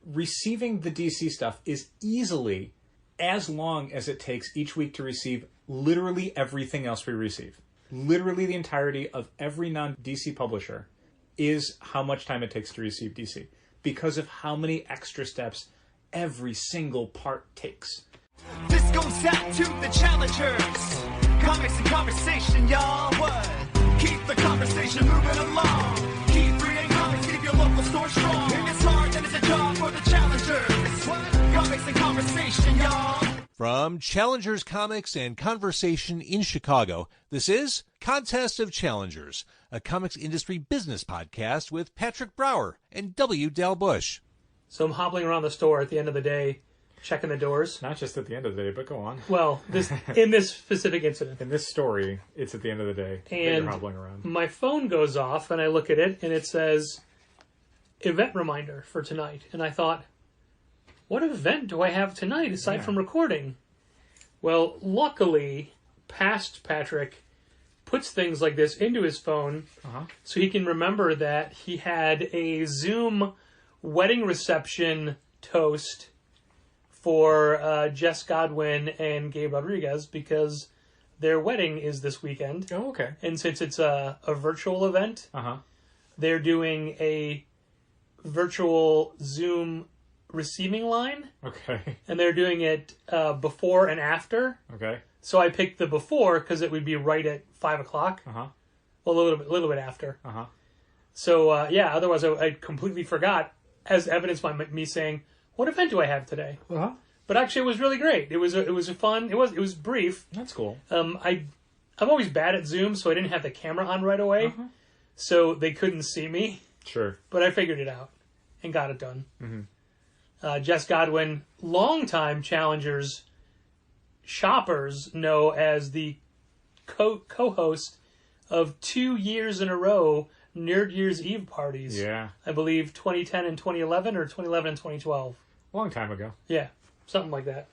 receiving the DC stuff is easily as long as it takes each week to receive literally everything else we receive. Literally the entirety of every non-DC publisher is how much time it takes to receive DC, because of how many extra steps every single part takes. This goes out to the challengers. Comics and conversation, y'all. What? Keep the conversation moving along. Keep reading comics, keep your local store strong. If it's hard, then it's a job for the challengers. What? Comics and conversation, y'all. From Challengers Comics and Conversation in Chicago, this is Contest of Challengers, a comics industry business podcast with Patrick Brower and W. Dale Bush. So I'm hobbling around the store at the end of the day, checking the doors. Not just at the end of the day, but go on. Well, in this specific incident. In this story, it's at the end of the day that you're hobbling around. My phone goes off, and I look at it, and it says, event reminder for tonight. And I thought, what event do I have tonight aside from recording? Well, luckily, past Patrick puts things like this into his phone so he can remember that he had a Zoom wedding reception toast for Jess Godwin and Gabe Rodriguez because their wedding is this weekend. Oh, okay. And since it's a virtual event, they're doing a virtual Zoom receiving line. Okay. And they're doing it before and after. Okay. So I picked the before because it would be right at 5 o'clock. Well, a little bit after. So otherwise I completely forgot, as evidenced by me saying, "What event do I have today?" But actually, it was really great. It was a fun. It was brief. That's cool. I'm always bad at Zoom, so I didn't have the camera on right away, so they couldn't see me. Sure. But I figured it out and got it done. Jess Godwin, longtime challengers, shoppers know as the co-host of 2 years in a row Nerd Year's Eve parties. Yeah. I believe 2010 and 2011, or 2011 and 2012. Long time ago. Yeah, something like that.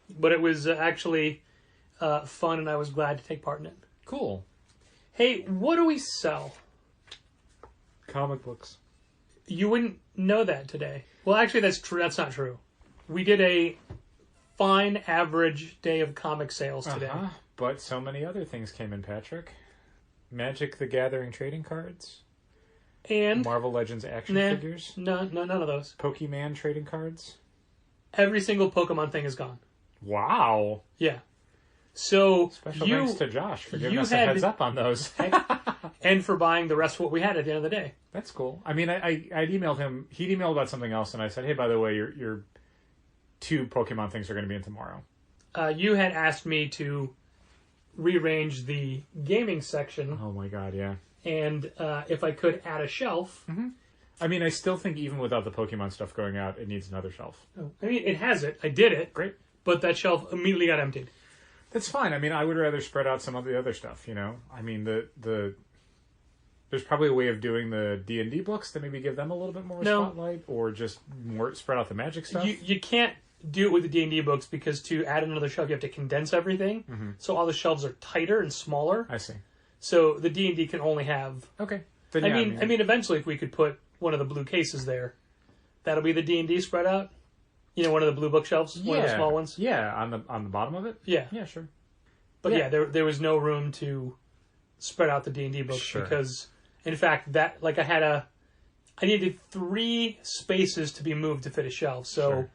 But it was actually fun, and I was glad to take part in it. Cool. Hey, what do we sell? Comic books. You wouldn't know that today. Well, actually, that's true. That's not true. We did a fine average day of comic sales today. But so many other things came in, Patrick. Magic the Gathering trading cards. And Marvel Legends action figures. No, none of those. Pokemon trading cards. Every single Pokemon thing is gone. Wow. Yeah. So Special thanks to Josh for giving us a heads up on those. And for buying the rest of what we had at the end of the day. That's cool. I mean, I'd emailed him. He'd emailed about something else, and I said, hey, by the way, your 2 Pokemon things are going to be in tomorrow. You had asked me to rearrange the gaming section. Oh my god, yeah. And if I could add a shelf. I mean, I still think even without the Pokemon stuff going out, it needs another shelf. I mean, it has it. I did it. Great. But that shelf immediately got emptied. That's fine. I mean, I would rather spread out some of the other stuff, you know? I mean, there's probably a way of doing the D&D books to maybe give them a little bit more spotlight, or just more spread out the Magic stuff. You can't do it with the D&D books because to add another shelf, you have to condense everything. So all the shelves are tighter and smaller. I see. So the D&D can only have... Okay. Then, I mean, eventually, if we could put one of the blue cases there, that'll be the D&D spread out. You know, one of the blue bookshelves, one of the small ones. Yeah, on the bottom of it. Yeah, yeah, sure. But there was no room to spread out the D&D books because, in fact, I needed 3 spaces to be moved to fit a shelf, so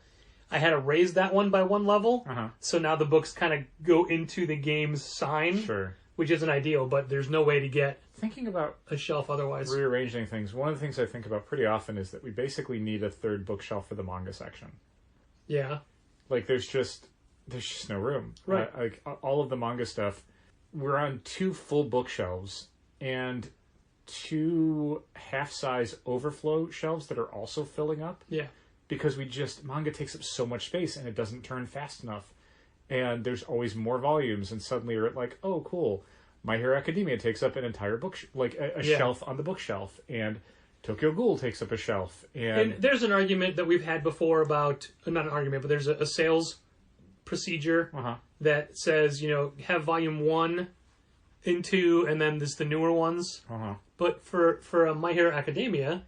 I had to raise that one by 1 level. So now the books kind of go into the game's sign, which isn't ideal, but there's no way to get thinking about a shelf otherwise. Rearranging things. One of the things I think about pretty often is that we basically need a 3rd bookshelf for the manga section. Yeah. Like there's just no room. Right. Like all of the manga stuff, we're on 2 full bookshelves and 2 half-size overflow shelves that are also filling up. Yeah. Because manga takes up so much space and it doesn't turn fast enough. And there's always more volumes, and suddenly you're like, oh, cool. My Hero Academia takes up an entire book, a shelf on the bookshelf, and Tokyo Ghoul takes up a shelf. And there's an argument that we've had before about, not an argument, but there's a sales procedure that says, have volume 1 and 2, and then there's the newer ones. But for My Hero Academia,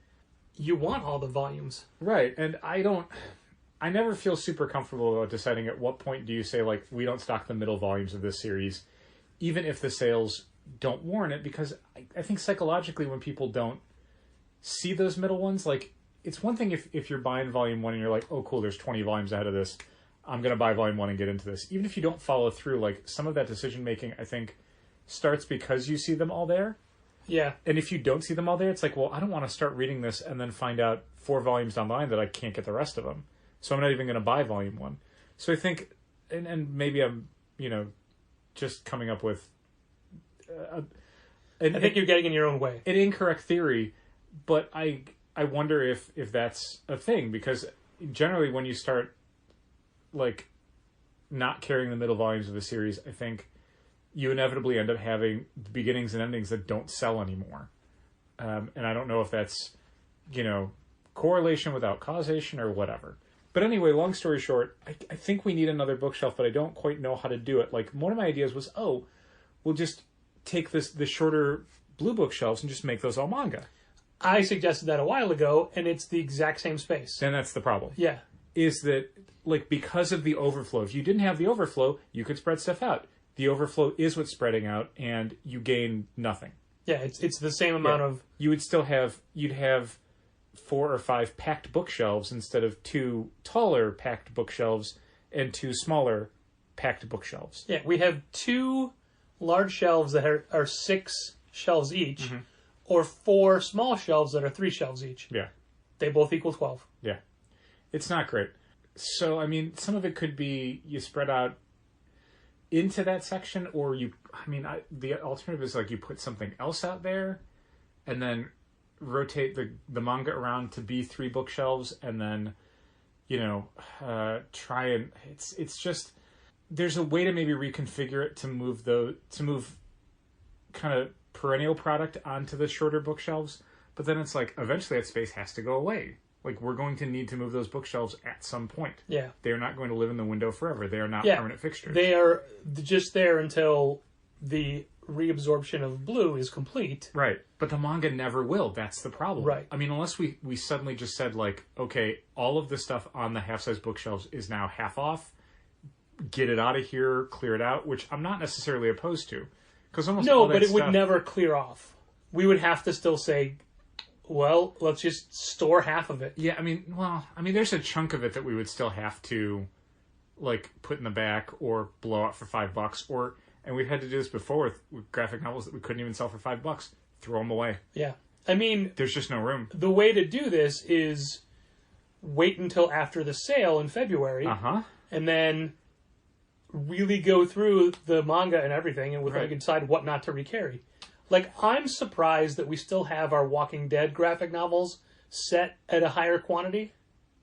you want all the volumes. Right, and I never feel super comfortable about deciding at what point do you say, like, we don't stock the middle volumes of this series, even if the sales don't warrant it, because I think psychologically when people don't see those middle ones, like, it's one thing if you're buying volume 1 and you're like, oh cool, there's 20 volumes ahead of this, I'm going to buy volume 1 and get into this. Even if you don't follow through, like, some of that decision making, I think, starts because you see them all there. Yeah. And if you don't see them all there, it's like, well, I don't want to start reading this and then find out 4 volumes down the line that I can't get the rest of them. So I'm not even going to buy volume 1. So I think, and maybe I'm, just coming up with I think you're getting in your own way. An incorrect theory, but I wonder if that's a thing, because generally when you start, like, not carrying the middle volumes of a series, I think you inevitably end up having beginnings and endings that don't sell anymore. And I don't know if that's, correlation without causation or whatever. But anyway, long story short, I think we need another bookshelf, but I don't quite know how to do it. Like, one of my ideas was, we'll just take the shorter blue bookshelves and just make those all manga. I suggested that a while ago, and it's the exact same space. And that's the problem. Yeah. Is that, like, because of the overflow, if you didn't have the overflow, you could spread stuff out. The overflow is what's spreading out, and you gain nothing. Yeah, it's the same amount of... You would still have... You'd have 4 or 5 packed bookshelves instead of 2 taller packed bookshelves and 2 smaller packed bookshelves. Yeah, we have 2 large shelves that are 6 shelves each, or 4 small shelves that are 3 shelves each. Yeah. They both equal 12. Yeah. It's not great. So, I mean, some of it could be you spread out into that section, or the alternative is, like, you put something else out there and then rotate the manga around to be 3 bookshelves, and then, try and it's just, there's a way to maybe reconfigure it to move kind of perennial product onto the shorter bookshelves, but then it's like, eventually that space has to go away. Like, we're going to need to move those bookshelves at some point. Yeah. They're not going to live in the window forever. They are not permanent fixtures. They are just there until the reabsorption of blue is complete. Right. But the manga never will. That's the problem. Right. I mean, unless we suddenly just said, like, okay, all of the stuff on the half-size bookshelves is now half off. Get it out of here, clear it out, which I'm not necessarily opposed to. Because almost all that but it stuff... would never clear off. We would have to still say, well, let's just store half of it. Yeah, there's a chunk of it that we would still have to, like, put in the back or blow out for $5, and we've had to do this before with graphic novels that we couldn't even sell for $5. Throw them away. Yeah. I mean... There's just no room. The way to do this is wait until after the sale in February, and then really go through the manga and everything, and we can decide what not to recarry. Like, I'm surprised that we still have our Walking Dead graphic novels set at a higher quantity.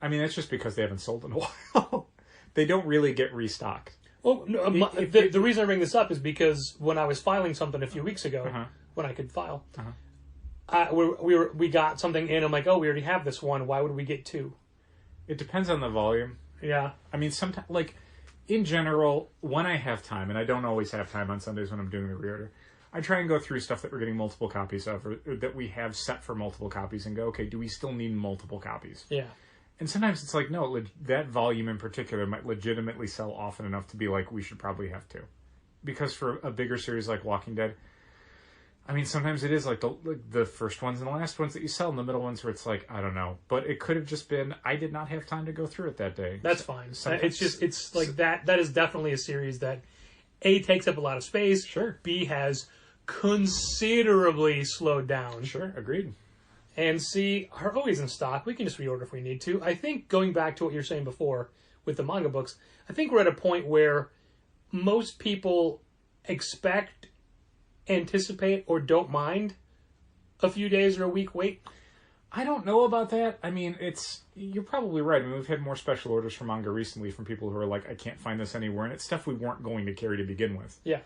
I mean, that's just because they haven't sold in a while. They don't really get restocked. Well, no, the reason I bring this up is because when I was filing something a few weeks ago, when I could file, we got something in. I'm like, we already have this one. Why would we get 2? It depends on the volume. Yeah. I mean, sometimes, like, in general, when I have time, and I don't always have time on Sundays when I'm doing the reorder, I try and go through stuff that we're getting multiple copies of, or that we have set for multiple copies, and go, okay, do we still need multiple copies? Yeah. And sometimes it's like, no, that volume in particular might legitimately sell often enough to be like, we should probably have 2. Because for a bigger series like Walking Dead, I mean, sometimes it is like the first ones and the last ones that you sell, and the middle ones where it's like, I don't know. But it could have just been, I did not have time to go through it that day. That's fine. It's like that. That is definitely a series that, A, takes up a lot of space. Sure. B, has considerably slowed down. Sure, agreed. And C, are always in stock. We can just reorder if we need to. I think, going back to what you were saying before with the manga books, I think we're at a point where most people expect, anticipate, or don't mind a few days or a week wait. I don't know about that. I mean, you're probably right. I mean, we've had more special orders for manga recently from people who are like, I can't find this anywhere, and it's stuff we weren't going to carry to begin with. Yeah.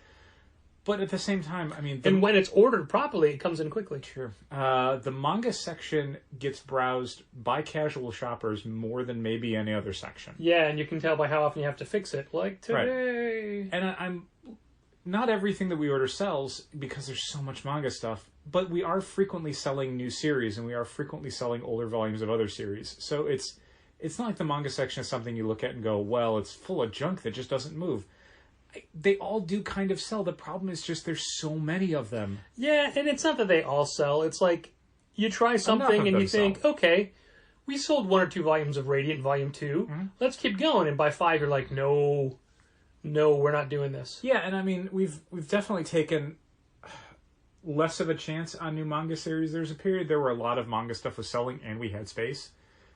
But at the same time, I mean... And when it's ordered properly, it comes in quickly. Sure. The manga section gets browsed by casual shoppers more than maybe any other section. Yeah, and you can tell by how often you have to fix it. Like today. Right. And I'm... Not everything that we order sells, because there's so much manga stuff. but we are frequently selling new series, and we are frequently selling older volumes of other series. So it's not like the manga section is something you look at and go, well, it's full of junk that just doesn't move. They all do kind of sell. The problem is just there's so many of them. Yeah, and it's not that they all sell. It's like you try something and you think, okay, we sold 1 or 2 volumes of Radiant Volume 2. Mm-hmm. Let's keep going. And by 5, you're like, no, we're not doing this. Yeah, and I mean, we've definitely taken less of a chance on new manga series. There's a period there where a lot of manga stuff was selling and we had space.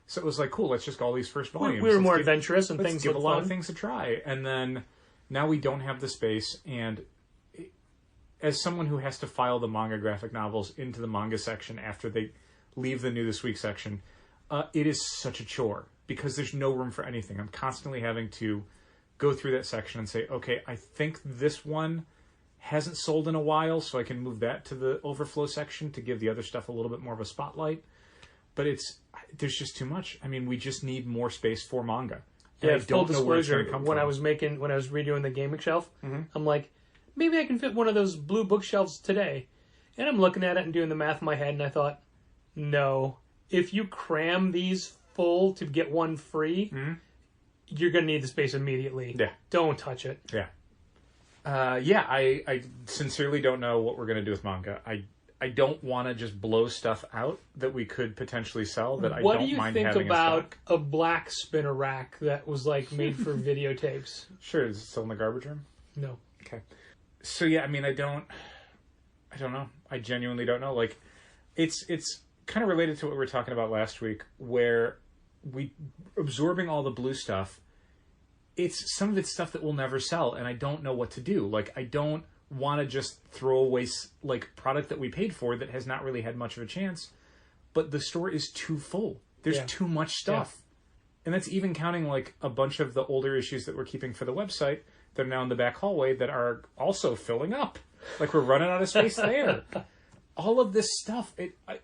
So it was like, cool, let's just go all these first volumes. We were more adventurous and things give a lot fun. of things a try. And then now we don't have the space, and as someone who has to file the manga graphic novels into the manga section after they leave the New This Week section, it is such a chore because there's no room for anything. I'm constantly having to go through that section and say, okay, I think this one hasn't sold in a while, so I can move that to the overflow section to give the other stuff a little bit more of a spotlight. But there's just too much. I mean, we just need more space for manga. Yeah, full disclosure, when I was redoing the gaming shelf, mm-hmm. I'm like, maybe I can fit one of those blue bookshelves today. And I'm looking at it and doing the math in my head, and I thought, no. If you cram these full to get one free, mm-hmm. you're going to need the space immediately. Yeah. Don't touch it. Yeah. I sincerely don't know what we're going to do with manga. I don't want to just blow stuff out that we could potentially sell that I don't mind having in stock. What do you think about a black spinner rack that was like made for videotapes? Sure. Is it still in the garbage room? No. Okay. So yeah, I mean, I don't know. I genuinely don't know. Like, it's kind of related to what we were talking about last week, where we absorbing all the blue stuff. It's some of it's stuff that we'll never sell, and I don't know what to do. Like, I don't want to just throw away like product that we paid for that has not really had much of a chance, but the store is too full. There's too much stuff. Yeah. And that's even counting like a bunch of the older issues that we're keeping for the website that are now in the back hallway that are also filling up. Like, we're running out of space there. All of this stuff, I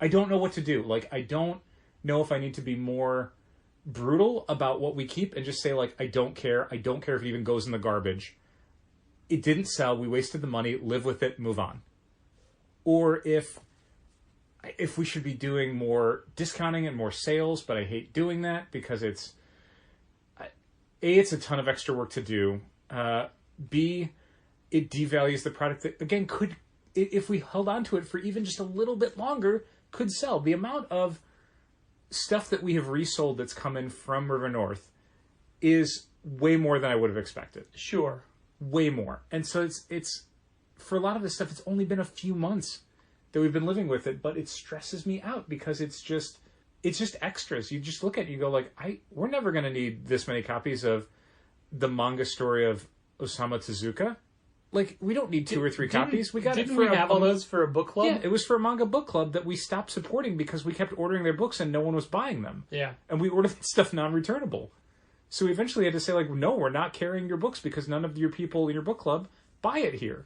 don't know what to do. Like, I don't know if I need to be more brutal about what we keep and just say, like, I don't care. I don't care if it even goes in the garbage. It didn't sell. We wasted the money. Live with it. Move on. Or if we should be doing more discounting and more sales, but I hate doing that because it's a ton of extra work to do. B, it devalues the product that, again, could, if we held on to it for even just a little bit longer, could sell. The amount of stuff that we have resold that's come in from River North is way more than I would have expected. Sure. Way more. And so it's for a lot of this stuff, it's only been a few months that we've been living with it, but it stresses me out because it's just extras. You just look at it, you go like, we're never going to need this many copies of the manga story of Osamu Tezuka. Like, we don't need 2 or 3 copies. We got it for we have all those for a book club? Yeah, it was for a manga book club that we stopped supporting because we kept ordering their books and no one was buying them. Yeah. And we ordered stuff non-returnable. So we eventually had to say, like, no, we're not carrying your books because none of your people in your book club buy it here.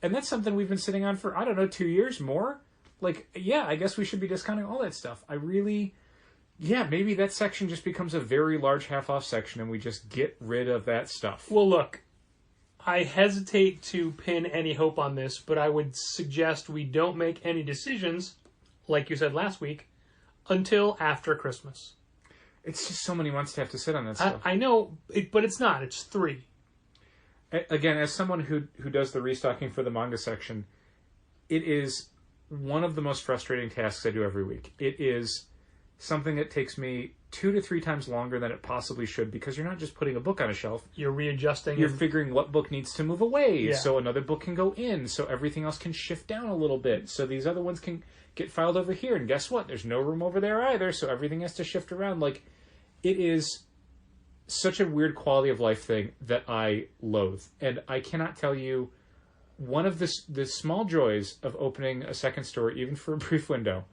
And that's something we've been sitting on for, 2 years more. Like, yeah, I guess we should be discounting all that stuff. Maybe that section just becomes a very large half-off section and we just get rid of that stuff. Well, look, I hesitate to pin any hope on this, but I would suggest we don't make any decisions, like you said last week, until after Christmas. It's just so many months to have to sit on that stuff. I know, but it's not. It's 3. Again, as someone who does the restocking for the manga section, it is one of the most frustrating tasks I do every week. It is something that takes me 2 to 3 times longer than it possibly should because you're not just putting a book on a shelf. You're readjusting. You're figuring what book needs to move away so another book can go in, so everything else can shift down a little bit, so these other ones can get filed over here, and guess what? There's no room over there either, so everything has to shift around. Like, it is such a weird quality of life thing that I loathe. And I cannot tell you, one of the small joys of opening a second store, even for a brief window,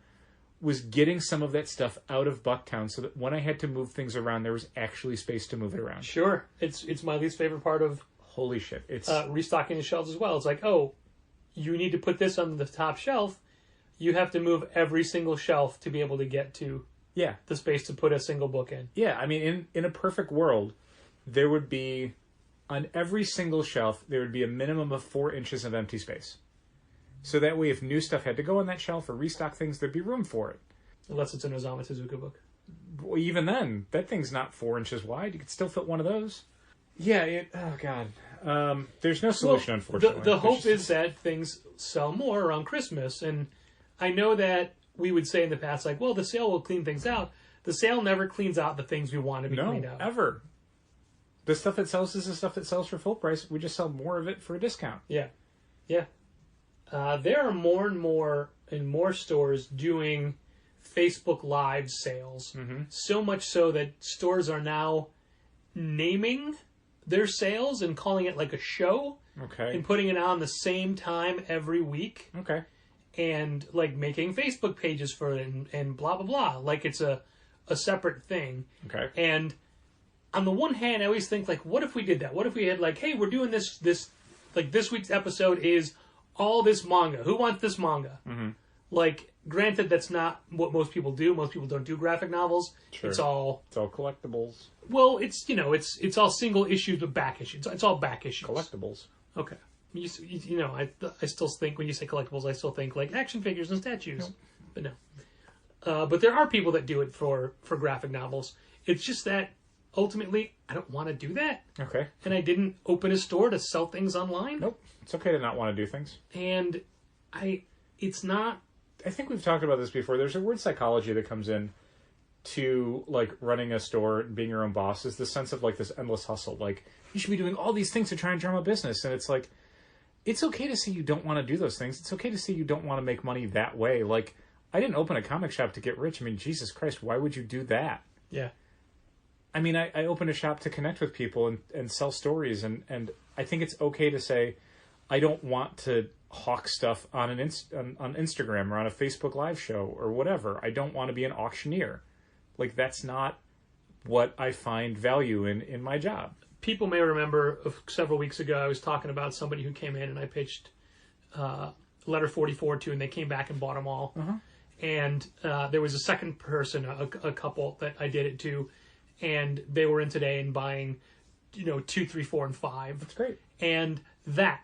was getting some of that stuff out of Bucktown so that when I had to move things around, there was actually space to move it around. Sure. It's my least favorite part of holy shit. It's restocking the shelves as well. It's like, oh, you need to put this on the top shelf. You have to move every single shelf to be able to get to the space to put a single book in. Yeah, I mean, in a perfect world, there would be, on every single shelf, there would be a minimum of 4 inches of empty space. So that way, if new stuff had to go on that shelf or restock things, there'd be room for it. Unless it's an Osamu Tezuka book. Well, even then, that thing's not 4 inches wide. You could still fit one of those. Yeah, oh, God. There's no solution, unfortunately. The hope is that things sell more around Christmas. And I know that we would say in the past, like, well, the sale will clean things out. The sale never cleans out the things we want to be cleaned out. No, ever. The stuff that sells is the stuff that sells for full price. We just sell more of it for a discount. Yeah. Yeah. There are more and more stores doing Facebook Live sales. Mm-hmm. So much so that stores are now naming their sales and calling it like a show. Okay. And putting it on the same time every week. Okay. And like making Facebook pages for it and blah, blah, blah. Like it's a separate thing. Okay. And on the one hand, I always think like, what if we did that? What if we had like, hey, we're doing this like this week's episode is all this manga. Who wants this manga? Mm-hmm. Like, granted, that's not what most people do. Most people don't do graphic novels. Sure. It's all collectibles. Well, it's all single issues, but back issues. It's all back issues. Collectibles. Okay. I still think when you say collectibles, I still think like action figures and statues. Nope. But no. But there are people that do it for graphic novels. It's just that ultimately, I don't want to do that. Okay. And I didn't open a store to sell things online. Nope. It's okay to not want to do things. And it's not. I think we've talked about this before. There's a word psychology that comes in to like running a store and being your own boss is the sense of like this endless hustle. Like you should be doing all these things to try and drum a business. And it's like, it's okay to say you don't want to do those things. It's okay to say you don't want to make money that way. Like I didn't open a comic shop to get rich. I mean, Jesus Christ, why would you do that? Yeah. I mean, I opened a shop to connect with people and sell stories. And I think it's okay to say, I don't want to hawk stuff on on Instagram or on a Facebook Live show or whatever. I don't want to be an auctioneer. Like, that's not what I find value in my job. People may remember several weeks ago I was talking about somebody who came in and I pitched letter 44 to, and they came back and bought them all. Uh-huh. And there was a second person, a couple that I did it to, and they were in today and buying, 2, 3, 4, and 5. That's great. And that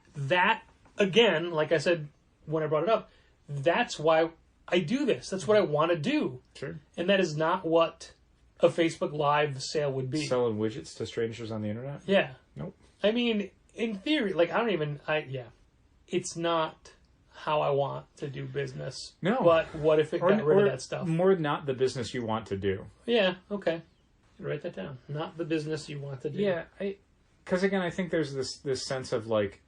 again, like I said when I brought it up, that's why I do this. That's what I want to do. Sure. And that is not what a Facebook Live sale would be. Selling widgets to strangers on the internet? Yeah. Nope. I mean, in theory, like it's not how I want to do business. No. But what if it got rid of that stuff? More not the business you want to do. Yeah, okay. Write that down. Not the business you want to do. Yeah, because again, I think there's this sense of like,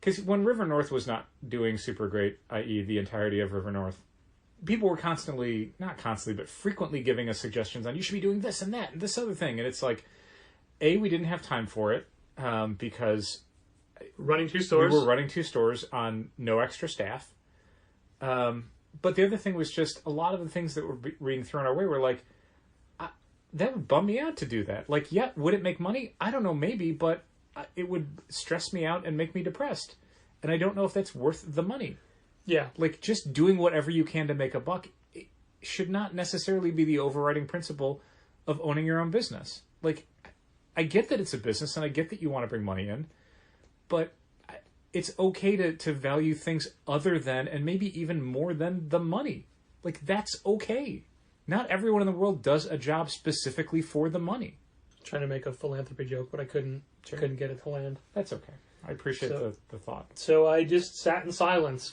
because when River North was not doing super great, i.e. the entirety of River North, people were not constantly, but frequently giving us suggestions on, you should be doing this and that and this other thing. And it's like, we didn't have time for it because running 2 stores. We were running 2 stores on no extra staff. But the other thing was just a lot of the things that were being thrown our way were like, that would bum me out to do that. Like, yeah, would it make money? I don't know, maybe, but it would stress me out and make me depressed. And I don't know if that's worth the money. Yeah. Like, just doing whatever you can to make a buck should not necessarily be the overriding principle of owning your own business. Like, I get that it's a business and I get that you want to bring money in, but it's okay to value things other than, and maybe even more than, the money. Like, that's okay. Not everyone in the world does a job specifically for the money. Trying to make a philanthropy joke, but I couldn't get it to land. That's okay. I appreciate the thought. So I just sat in silence,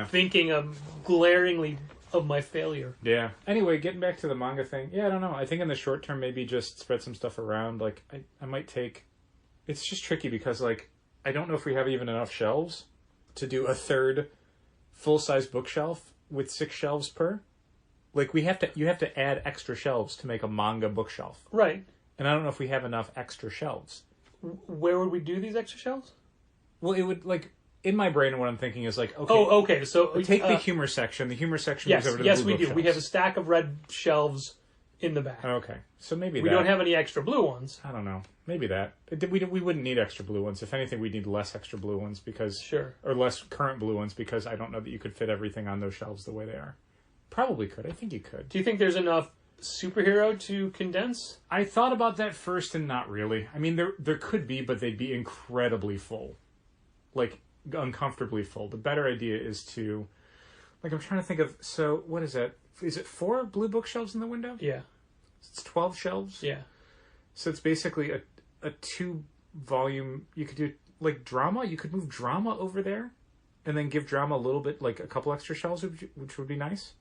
thinking glaringly of my failure. Yeah. Anyway, getting back to the manga thing. Yeah, I don't know. I think in the short term, maybe just spread some stuff around. Like, I might take... It's just tricky because, like, I don't know if we have even enough shelves to do a third full-size bookshelf with 6 shelves per. Like, you have to add extra shelves to make a manga bookshelf. Right. And I don't know if we have enough extra shelves. Where would we do these extra shelves? Well, it would, like, in my brain, what I'm thinking is like, okay. Oh, okay. So take the humor section. The humor section yes, goes over to the yes, blue we do. bookshelves. We have a stack of red shelves in the back. Okay. So maybe we don't have any extra blue ones. I don't know. Maybe that. We wouldn't need extra blue ones. If anything, we'd need less extra blue ones because... Sure. Or less current blue ones because I don't know that you could fit everything on those shelves the way they are. Probably could. I think you could. Do you think there's enough superhero to condense? I thought about that first and not really. I mean, there could be, but they'd be incredibly full. Like, uncomfortably full. The better idea is to, like, I'm trying to think of, so what is that? Is it 4 blue bookshelves in the window? Yeah. It's 12 shelves? Yeah. So it's basically a 2-volume, you could do, like, drama. You could move drama over there and then give drama a little bit, like, a couple extra shelves, which would be nice.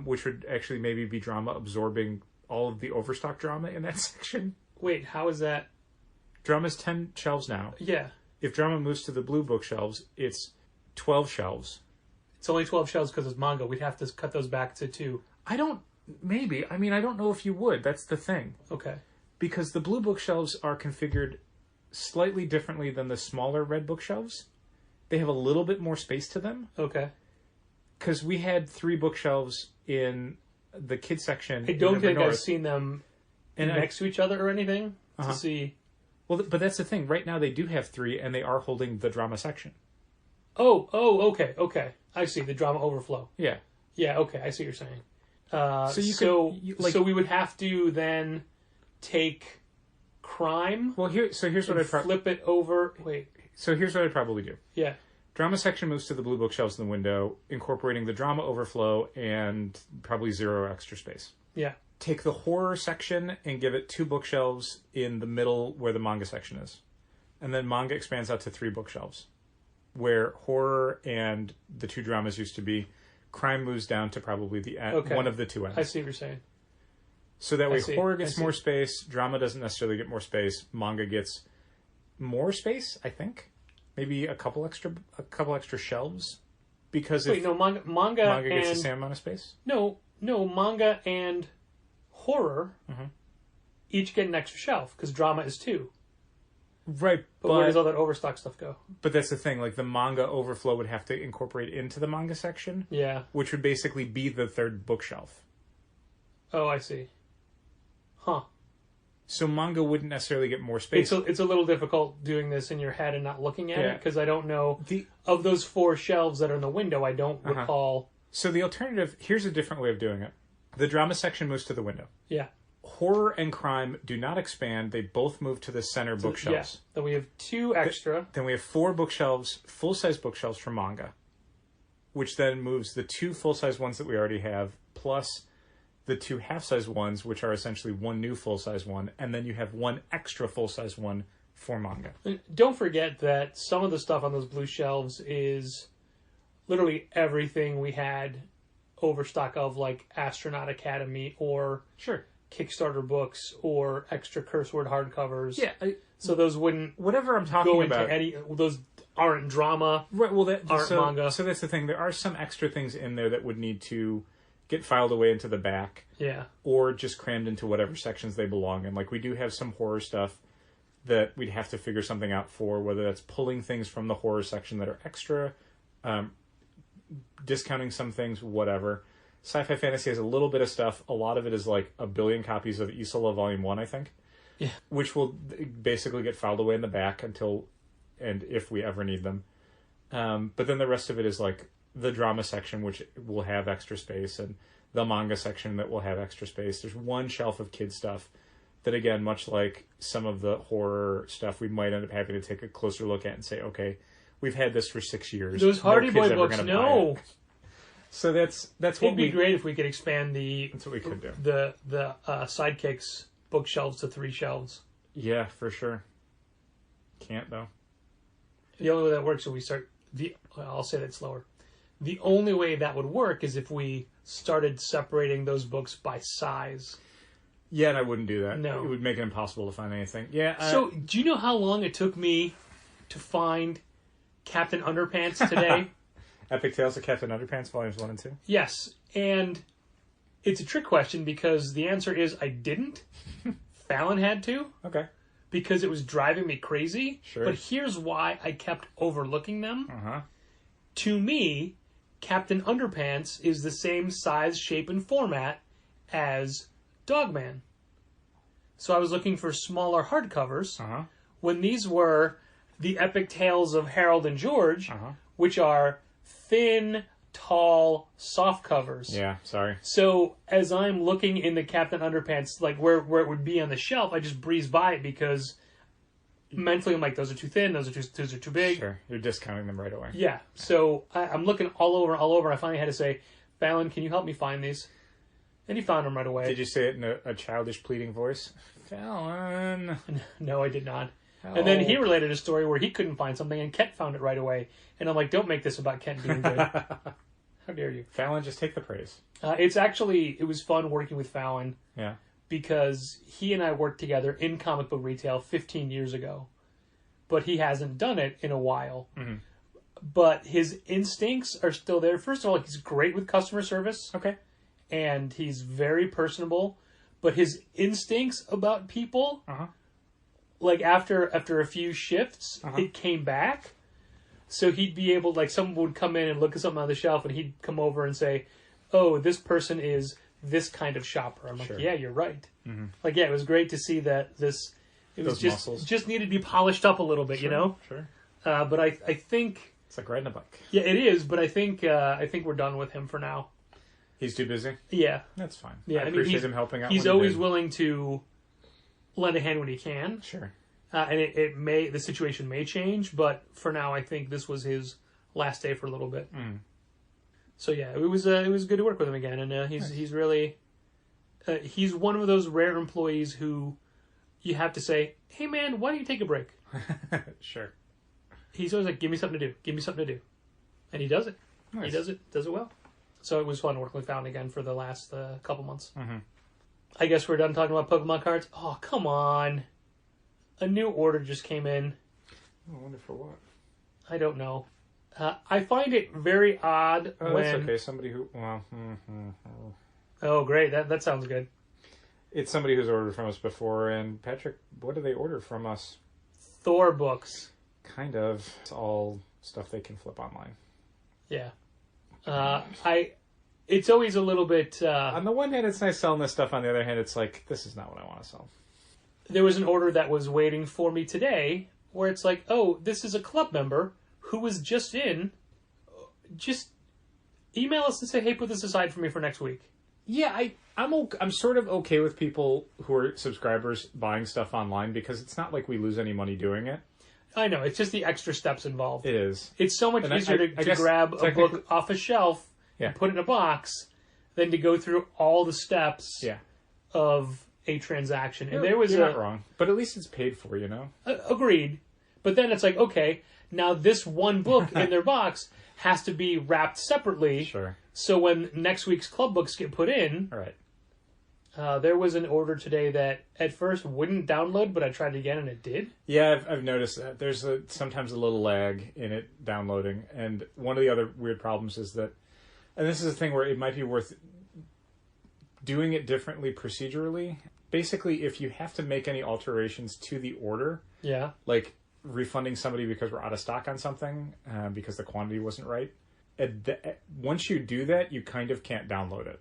Which would actually maybe be drama absorbing all of the overstock drama in that section. Wait, how is that? Drama's 10 shelves now. Yeah. If drama moves to the blue bookshelves, it's 12 shelves. It's only 12 shelves because it's manga. We'd have to cut those back to 2. Maybe. I mean, I don't know if you would. That's the thing. Okay. Because the blue bookshelves are configured slightly differently than the smaller red bookshelves. They have a little bit more space to them. Okay. Because we had 3 bookshelves in the kids section. I don't think I've seen them next to each other or anything to see. Well, but that's the thing. Right now they do have 3, and they are holding the drama section. Oh, okay. I see the drama overflow. Yeah. Yeah, okay. I see what you're saying. So we would have to then take crime. Well, here's what I'd flip it over. Wait. So here's what I'd probably do. Yeah. Drama section moves to the blue bookshelves in the window, incorporating the drama overflow and probably 0 extra space. Yeah. Take the horror section and give it 2 bookshelves in the middle where the manga section is. And then manga expands out to 3 bookshelves. Where horror and the 2 dramas used to be, crime moves down to probably the end, one of the 2 ends. I see what you're saying. So that way horror gets more space, drama doesn't necessarily get more space, manga gets more space, I think. Maybe a couple extra shelves. Because manga gets the same amount of space? No, manga and horror each get an extra shelf because drama is 2. Right, but where does all that overstock stuff go? But that's the thing, like the manga overflow would have to incorporate into the manga section. Yeah. Which would basically be the 3rd bookshelf. Oh, I see. Huh. So manga wouldn't necessarily get more space. It's a little difficult doing this in your head and not looking at it because I don't know. Of those 4 shelves that are in the window, I don't recall. So the alternative, here's a different way of doing it. The drama section moves to the window. Yeah. Horror and crime do not expand. They both move to the center bookshelves. Yeah. Then we have 2 extra. Then we have 4 bookshelves, full-size bookshelves for manga, which then moves the 2 full-size ones that we already have, plus the 2 half-size ones, which are essentially 1 new full-size one, and then you have 1 extra full-size one for manga. And don't forget that some of the stuff on those blue shelves is literally everything we had overstock of, like Astronaut Academy or Kickstarter books or extra curse word hardcovers. Yeah. So those wouldn't whatever I'm talking go into about. any. Those aren't drama. Right. Well, aren't manga. So that's the thing. There are some extra things in there that would need to get filed away into the back. Yeah. Or just crammed into whatever sections they belong in. Like we do have some horror stuff that we'd have to figure something out for, whether that's pulling things from the horror section that are extra, discounting some things, whatever. Sci-fi fantasy has a little bit of stuff. A lot of it is like 1 billion copies of Isola Volume 1, I think. Yeah. Which will basically get filed away in the back until and if we ever need them. But then the rest of it is like the drama section, which will have extra space, and the manga section that will have extra space. There's 1 shelf of kid stuff that, again, much like some of the horror stuff, we might end up having to take a closer look at and say, okay, we've had this for 6 years. Those Hardy Boy books, no. So that's what it'd be great if we could expand That's what we could do. The Sidekicks bookshelves to 3 shelves. Yeah, for sure. Can't though. The only way that works is we start I'll say that slower. The only way that would work is if we started separating those books by size. Yeah, and I wouldn't do that. No. It would make it impossible to find anything. Yeah. So, do you know how long it took me to find Captain Underpants today? Epic Tales of Captain Underpants, Volumes 1 and 2? Yes, and it's a trick question because the answer is I didn't. Fallon had to. Okay. Because it was driving me crazy. Sure. But here's why I kept overlooking them. Uh-huh. To me, Captain Underpants is the same size, shape, and format as Dogman. So I was looking for smaller hardcovers. Uh-huh. When these were the Epic Tales of Harold and George, which are thin, tall, soft covers. Yeah, sorry. So as I'm looking in the Captain Underpants, like where it would be on the shelf, I just breeze by it because mentally I'm like, those are too thin, those are too big. Sure, you're discounting them right away. Yeah, so I'm looking all over, and I finally had to say, Fallon, can you help me find these? And he found them right away. Did you say it in a childish, pleading voice? Fallon. No, I did not. Help. And then he related a story where he couldn't find something, and Kent found it right away. And I'm like, don't make this about Kent being good. How dare you? Fallon, just take the praise. It was fun working with Fallon. Yeah. Because he and I worked together in comic book retail 15 years ago. But he hasn't done it in a while. Mm-hmm. But his instincts are still there. First of all, he's great with customer service. Okay. And he's very personable. But his instincts about people, like after a few shifts, it came back. So he'd be able, like, someone would come in and look at something on the shelf, and he'd come over and say, oh, this person is this kind of shopper. I'm like, yeah, you're right. Mm-hmm. Like, yeah, it was great to see that this, it was just needed to be polished up a little bit, you know? Sure. But I think... It's like riding a bike. Yeah, it is, but I think we're done with him for now. He's too busy? Yeah. That's fine. Yeah, I appreciate him helping out. He's always willing to lend a hand when he can. Sure. And the situation may change, but for now, I think this was his last day for a little bit. Mm. So yeah, it was good to work with him again, and he's really he's one of those rare employees who you have to say, hey man, why don't you take a break? Sure. He's always like, give me something to do, and he does it. Nice. He does it well. So it was fun working with Fountain again for the last couple months. Mm-hmm. I guess we're done talking about Pokemon cards. Oh come on. A new order just came in. I wonder for what. I don't know. I find it very odd when... that's okay. Somebody who... Well... Oh, great. That sounds good. It's somebody who's ordered from us before, and Patrick, what do they order from us? Thor books. Kind of. It's all stuff they can flip online. Yeah. It's always a little bit... on the one hand, it's nice selling this stuff. On the other hand, it's like, this is not what I want to sell. There was an order that was waiting for me today where it's like, oh, this is a club member who was just in. Just email us and say, hey, put this aside for me for next week. Yeah, I'm sort of okay with people who are subscribers buying stuff online because it's not like we lose any money doing it. I know, it's just the extra steps involved. It is. It's so much easier to grab a book off a shelf and put it in a box than to go through all the steps of a transaction. And there was you're not wrong, but at least it's paid for, you know? Agreed. But then it's like, okay, now this one book in their box has to be wrapped separately. Sure. So when next week's club books get put in... All right. There was an order today that at first wouldn't download, but I tried it again and it did. Yeah, I've noticed that. There's sometimes a little lag in it downloading. And one of the other weird problems is that... And this is a thing where it might be worth doing it differently procedurally. Basically, if you have to make any alterations to the order... Yeah. Like refunding somebody because we're out of stock on something because the quantity wasn't right. Once you do that, you kind of can't download it.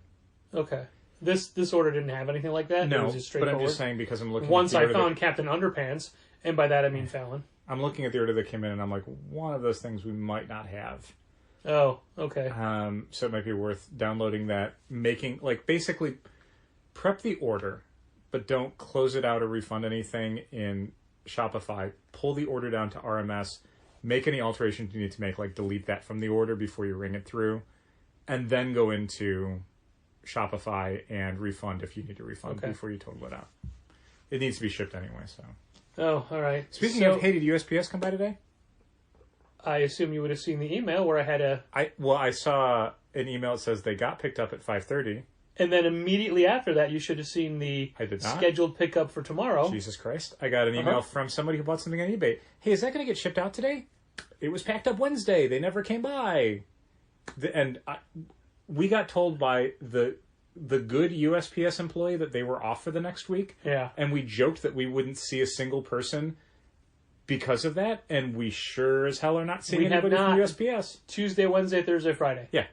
Okay. This order didn't have anything like that? No, it was just but I'm just saying because I'm looking Once I found Captain Underpants, and by that I mean Fallon. I'm looking at the order that came in, and I'm like, one of those things we might not have. Oh, okay. So it might be worth downloading that, basically prep the order, but don't close it out or refund anything in Shopify. Pull the order down to RMS, make any alterations you need to make, like delete that from the order before you ring it through, and then go into Shopify and refund if you need to refund before you total it out. It needs to be shipped anyway, so. Oh, all right. Speaking of, hey, did USPS come by today? I assume you would have seen the email where I had I saw an email that says they got picked up at 5:30. And then immediately after that, you should have seen the scheduled pickup for tomorrow. Jesus Christ. I got an email from somebody who bought something on eBay. Hey, is that going to get shipped out today? It was packed up Wednesday. They never came by. We got told by the good USPS employee that they were off for the next week. Yeah. And we joked that we wouldn't see a single person because of that. And we sure as hell are not seeing anybody from USPS. Tuesday, Wednesday, Thursday, Friday. Yeah.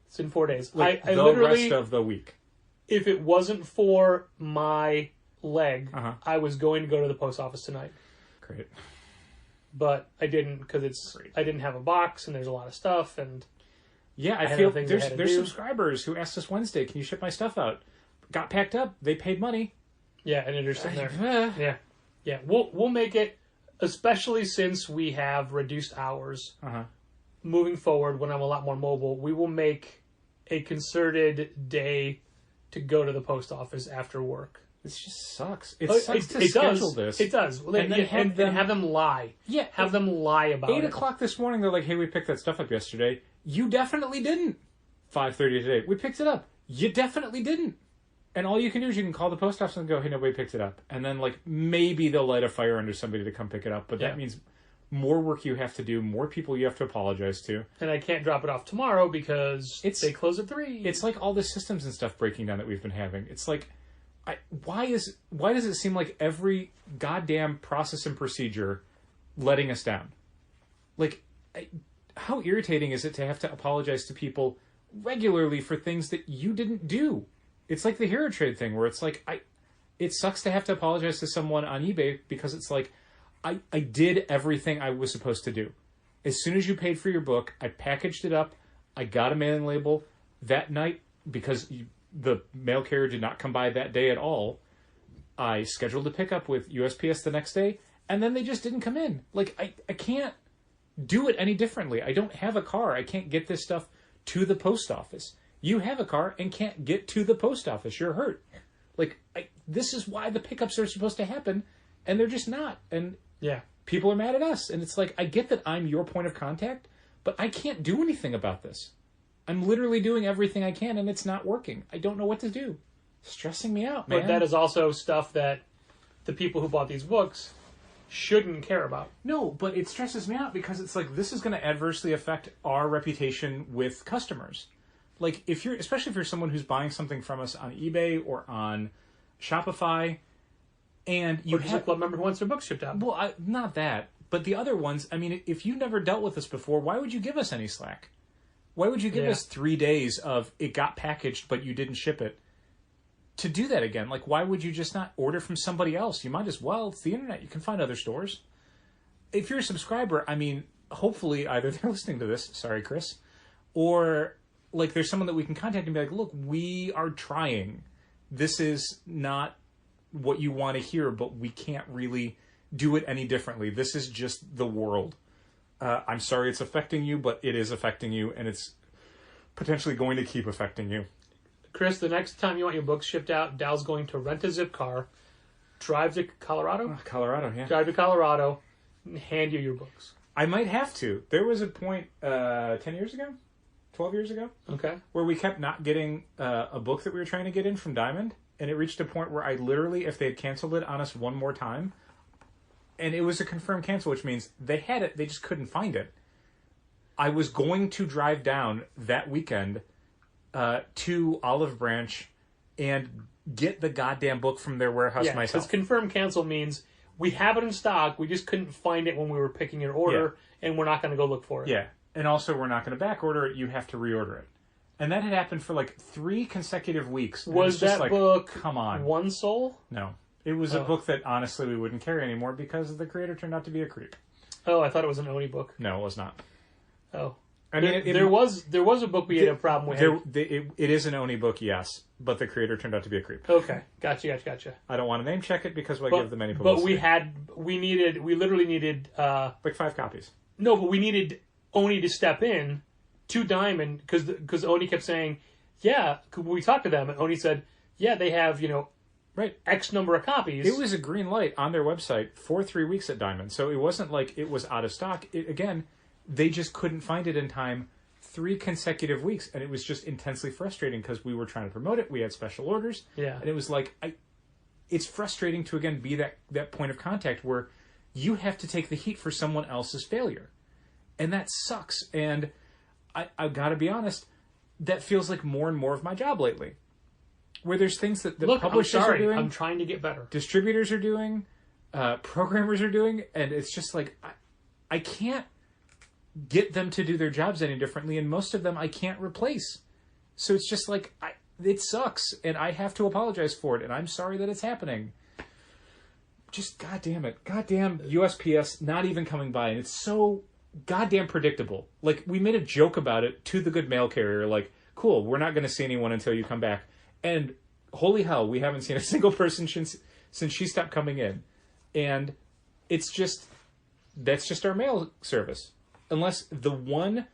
It's in 4 days. I literally, rest of the week. If it wasn't for my leg, I was going to go to the post office tonight. Great. But I didn't because I didn't have a box and there's a lot of stuff and yeah, I feel there's subscribers who asked us Wednesday, can you ship my stuff out? Got packed up, they paid money. Yeah, and they're sitting there. Yeah. We'll make it especially since we have reduced hours. Moving forward, when I'm a lot more mobile, we will make a concerted day to go to the post office after work. This just sucks. It sucks to schedule this. It does. Well, and have them lie. Yeah. Have them lie about 8 it. o'clock this morning, they're like, hey, we picked that stuff up yesterday. You definitely didn't. 5:30 today. We picked it up. You definitely didn't. And all you can do is you can call the post office and go, hey, nobody picked it up. And then, like, maybe they'll light a fire under somebody to come pick it up. But that means more work you have to do, more people you have to apologize to. And I can't drop it off tomorrow because they close at 3. It's like all the systems and stuff breaking down that we've been having. It's like, why does it seem like every goddamn process and procedure letting us down? Like, how irritating is it to have to apologize to people regularly for things that you didn't do? It's like the hero trade thing where it's like, it sucks to have to apologize to someone on eBay because it's like, I did everything I was supposed to do. As soon as you paid for your book, I packaged it up, I got a mailing label that night because the mail carrier did not come by that day at all. I scheduled a pickup with USPS the next day, and then they just didn't come in. Like, I can't do it any differently. I don't have a car. I can't get this stuff to the post office. You have a car and can't get to the post office. You're hurt. Like, this is why the pickups are supposed to happen, and they're just not. And people are mad at us. And it's like, I get that I'm your point of contact, but I can't do anything about this. I'm literally doing everything I can, and it's not working. I don't know what to do. It's stressing me out, man. But that is also stuff that the people who bought these books shouldn't care about. No, but it stresses me out because it's like, this is going to adversely affect our reputation with customers. Like, especially if you're someone who's buying something from us on eBay or on Shopify, and you have a club member who wants their books shipped out. Well, not that, but the other ones. I mean, if you never dealt with this before, why would you give us any slack? Why would you give us 3 days of it got packaged but you didn't ship it to do that again? Like, why would you just not order from somebody else? You might as well. It's the internet. You can find other stores. If you're a subscriber, I mean, hopefully either they're listening to this. Sorry, Chris, or like there's someone that we can contact and be like, look, we are trying. This is not what you want to hear, but we can't really do it any differently. This is just the world. I'm sorry it's affecting you, but it is affecting you, and it's potentially going to keep affecting you. Chris, the next time you want your books shipped out, Dal's going to rent a zip car, drive to Colorado? Colorado, yeah. Drive to Colorado, and hand you your books. I might have to. There was a point 10 years ago? 12 years ago? Okay. Where we kept not getting a book that we were trying to get in from Diamond, and it reached a point where I literally, if they had canceled it on us one more time, and it was a confirmed cancel, which means they had it, they just couldn't find it. I was going to drive down that weekend to Olive Branch and get the goddamn book from their warehouse myself. Because confirmed cancel means we have it in stock, we just couldn't find it when we were picking your order, and we're not going to go look for it. Yeah, and also we're not going to back order it, you have to reorder it. And that had happened for like 3 consecutive weeks. Was that like, book come on. one soul? No. It was a book that honestly we wouldn't carry anymore because the creator turned out to be a creep. Oh, I thought it was an Oni book. No, it was not. Oh. I mean, there was a book we had a problem with. It is an Oni book, yes, but the creator turned out to be a creep. Okay, gotcha. I don't want to name check it because I give them any publicity. But we literally needed like 5 copies. No, but we needed Oni to step in to Diamond because Oni kept saying, "Yeah." We talked to them, and Oni said, "Yeah, they have right X number of copies." It was a green light on their website for 3 weeks at Diamond, so it wasn't like it was out of stock. Again, they just couldn't find it in time 3 consecutive weeks, and it was just intensely frustrating because we were trying to promote it. We had special orders, and it was like it's frustrating to again be that point of contact where you have to take the heat for someone else's failure, and that sucks. And I've got to be honest, that feels like more and more of my job lately. Where there's things that the publishers are doing. I'm trying to get better. Distributors are doing, programmers are doing, and it's just like, I can't get them to do their jobs any differently, and most of them I can't replace. So it's just like, it sucks, and I have to apologize for it, and I'm sorry that it's happening. Just, goddamn it. Goddamn USPS not even coming by, and it's so goddamn predictable. Like, we made a joke about it to the good mail carrier, like, cool, we're not going to see anyone until you come back. And holy hell, we haven't seen a single person since she stopped coming in. And it's just, that's just our mail service. Unless the one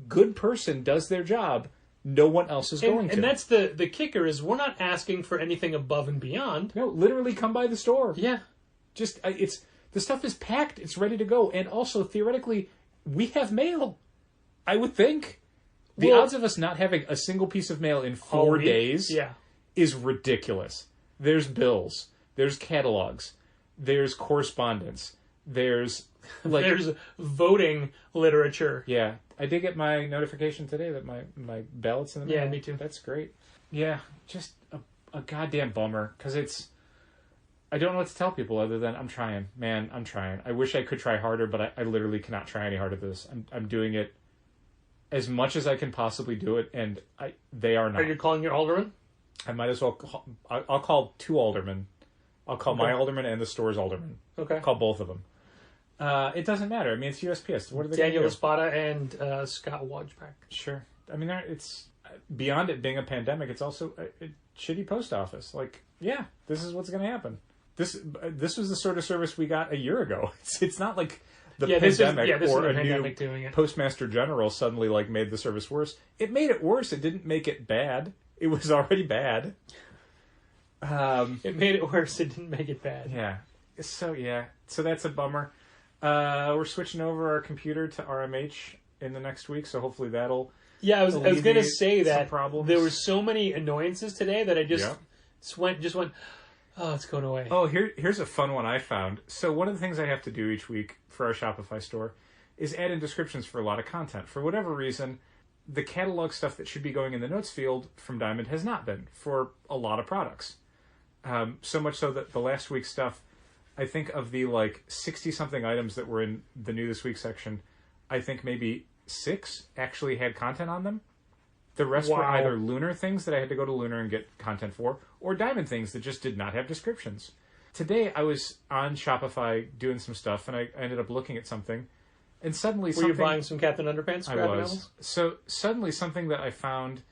good person does their job, no one else is going to. And that's the kicker, is we're not asking for anything above and beyond. No, literally come by the store. Yeah. Just, the stuff is packed. It's ready to go. And also, theoretically, we have mail. I would think. The odds of us not having a single piece of mail in 4 days is ridiculous. There's bills. There's catalogs. There's correspondence. There's voting literature. Yeah. I did get my notification today that my ballot's in the mail. Yeah, me too. That's great. Yeah, just a goddamn bummer. Because I don't know what to tell people other than I'm trying. Man, I'm trying. I wish I could try harder, but I literally cannot try any harder than this. I'm doing it as much as I can possibly do it, and they are not. Are you calling your alderman? I might as well I'll call 2 aldermen. I'll call my alderman and the store's alderman. Okay. I'll call both of them. It doesn't matter. I mean, it's USPS. What are they Daniel going to do? Espada and Scott Wajpak. Sure. I mean, it's beyond it being a pandemic. It's also a shitty post office. Like, yeah, this is what's going to happen. This was the sort of service we got a year ago. It's not like the pandemic or a new postmaster general suddenly like made the service worse. It made it worse. It didn't make it bad. It was already bad. It made it worse. It didn't make it bad. Yeah. So that's a bummer. We're switching over our computer to RMH in the next week, so hopefully that'll. Yeah, I was going to say that problems. There were so many annoyances today that I just went. Oh, it's going away. Oh, here's a fun one I found. So one of the things I have to do each week for our Shopify store is add in descriptions for a lot of content. For whatever reason, the catalog stuff that should be going in the notes field from Diamond has not been for a lot of products. So much so that the last week's stuff, I think of the 60-something items that were in the New This Week section, I think maybe 6 actually had content on them. The rest were either Lunar things that I had to go to Lunar and get content for, or Diamond things that just did not have descriptions. Today, I was on Shopify doing some stuff, and I ended up looking at something, and suddenly Were you buying some Captain Underpants? I was. So suddenly something that I found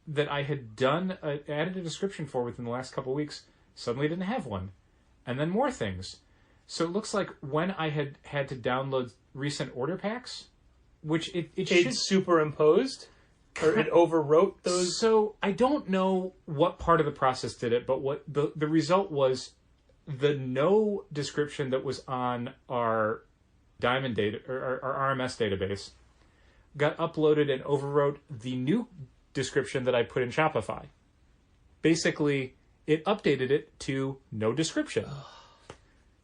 that I had done, added a description for within the last couple of weeks, suddenly didn't have one. And then more things. So it looks like when I had to download recent order packs, which it should... superimposed? Or it overwrote those? So I don't know what part of the process did it, but what the result was the no description that was on our Diamond data, or our RMS database, got uploaded and overwrote the new description that I put in Shopify. Basically, it updated it to no description.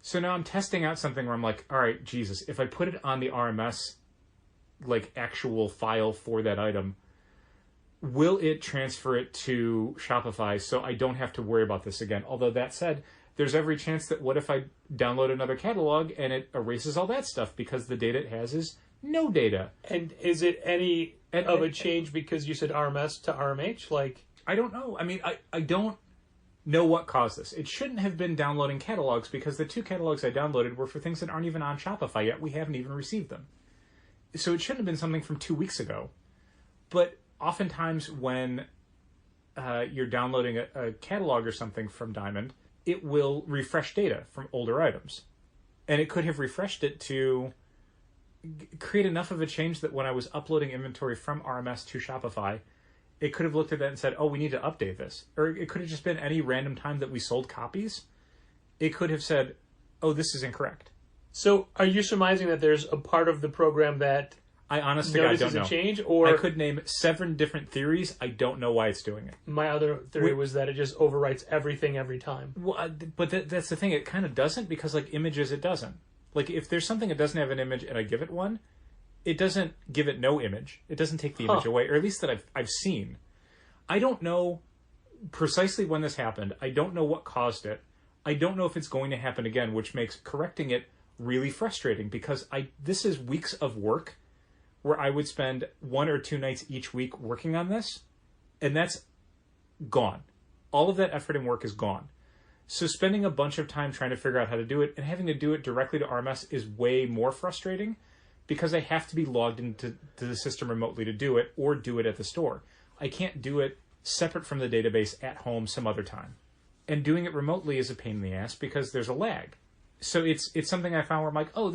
So now I'm testing out something where I'm like, all right, Jesus, if I put it on the RMS, actual file for that item, will it transfer it to Shopify so I don't have to worry about this again? Although that said, there's every chance that what if I download another catalog and it erases all that stuff because the data it has is no data. And is it any of a change because you said RMS to RMH? I don't know. I mean, I don't know what caused this. It shouldn't have been downloading catalogs because the 2 catalogs I downloaded were for things that aren't even on Shopify yet. We haven't even received them. So it shouldn't have been something from 2 weeks ago. But oftentimes when you're downloading a catalog or something from Diamond, it will refresh data from older items. And it could have refreshed it to create enough of a change that when I was uploading inventory from RMS to Shopify, it could have looked at that and said, oh, we need to update this. Or it could have just been any random time that we sold copies. It could have said, oh, this is incorrect. So are you surmising that there's a part of the program that I honestly don't know. A change, or I could name 7 different theories. I don't know why it's doing it. My other theory was that it just overwrites everything every time. Well, but that's the thing. It kind of doesn't because, images, it doesn't. If there's something that doesn't have an image and I give it one, it doesn't give it no image. It doesn't take the image away, or at least that I've seen. I don't know precisely when this happened. I don't know what caused it. I don't know if it's going to happen again, which makes correcting it really frustrating because this is weeks of work where I would spend 1 or 2 nights each week working on this, and that's gone. All of that effort and work is gone. So spending a bunch of time trying to figure out how to do it and having to do it directly to RMS is way more frustrating because I have to be logged into the system remotely to do it or do it at the store. I can't do it separate from the database at home some other time. And doing it remotely is a pain in the ass because there's a lag. So it's something I found where I'm like, oh,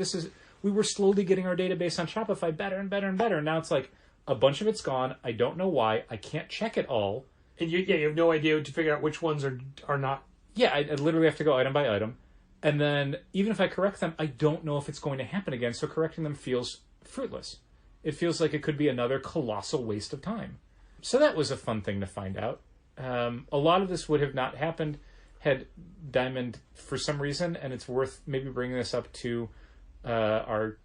we were slowly getting our database on Shopify better and better and better. Now it's like a bunch of it's gone. I don't know why. I can't check it all. And you have no idea to figure out which ones are not. Yeah, I literally have to go item by item. And then even if I correct them, I don't know if it's going to happen again. So correcting them feels fruitless. It feels like it could be another colossal waste of time. So that was a fun thing to find out. A lot of this would have not happened had Diamond, for some reason, and it's worth maybe bringing this up to our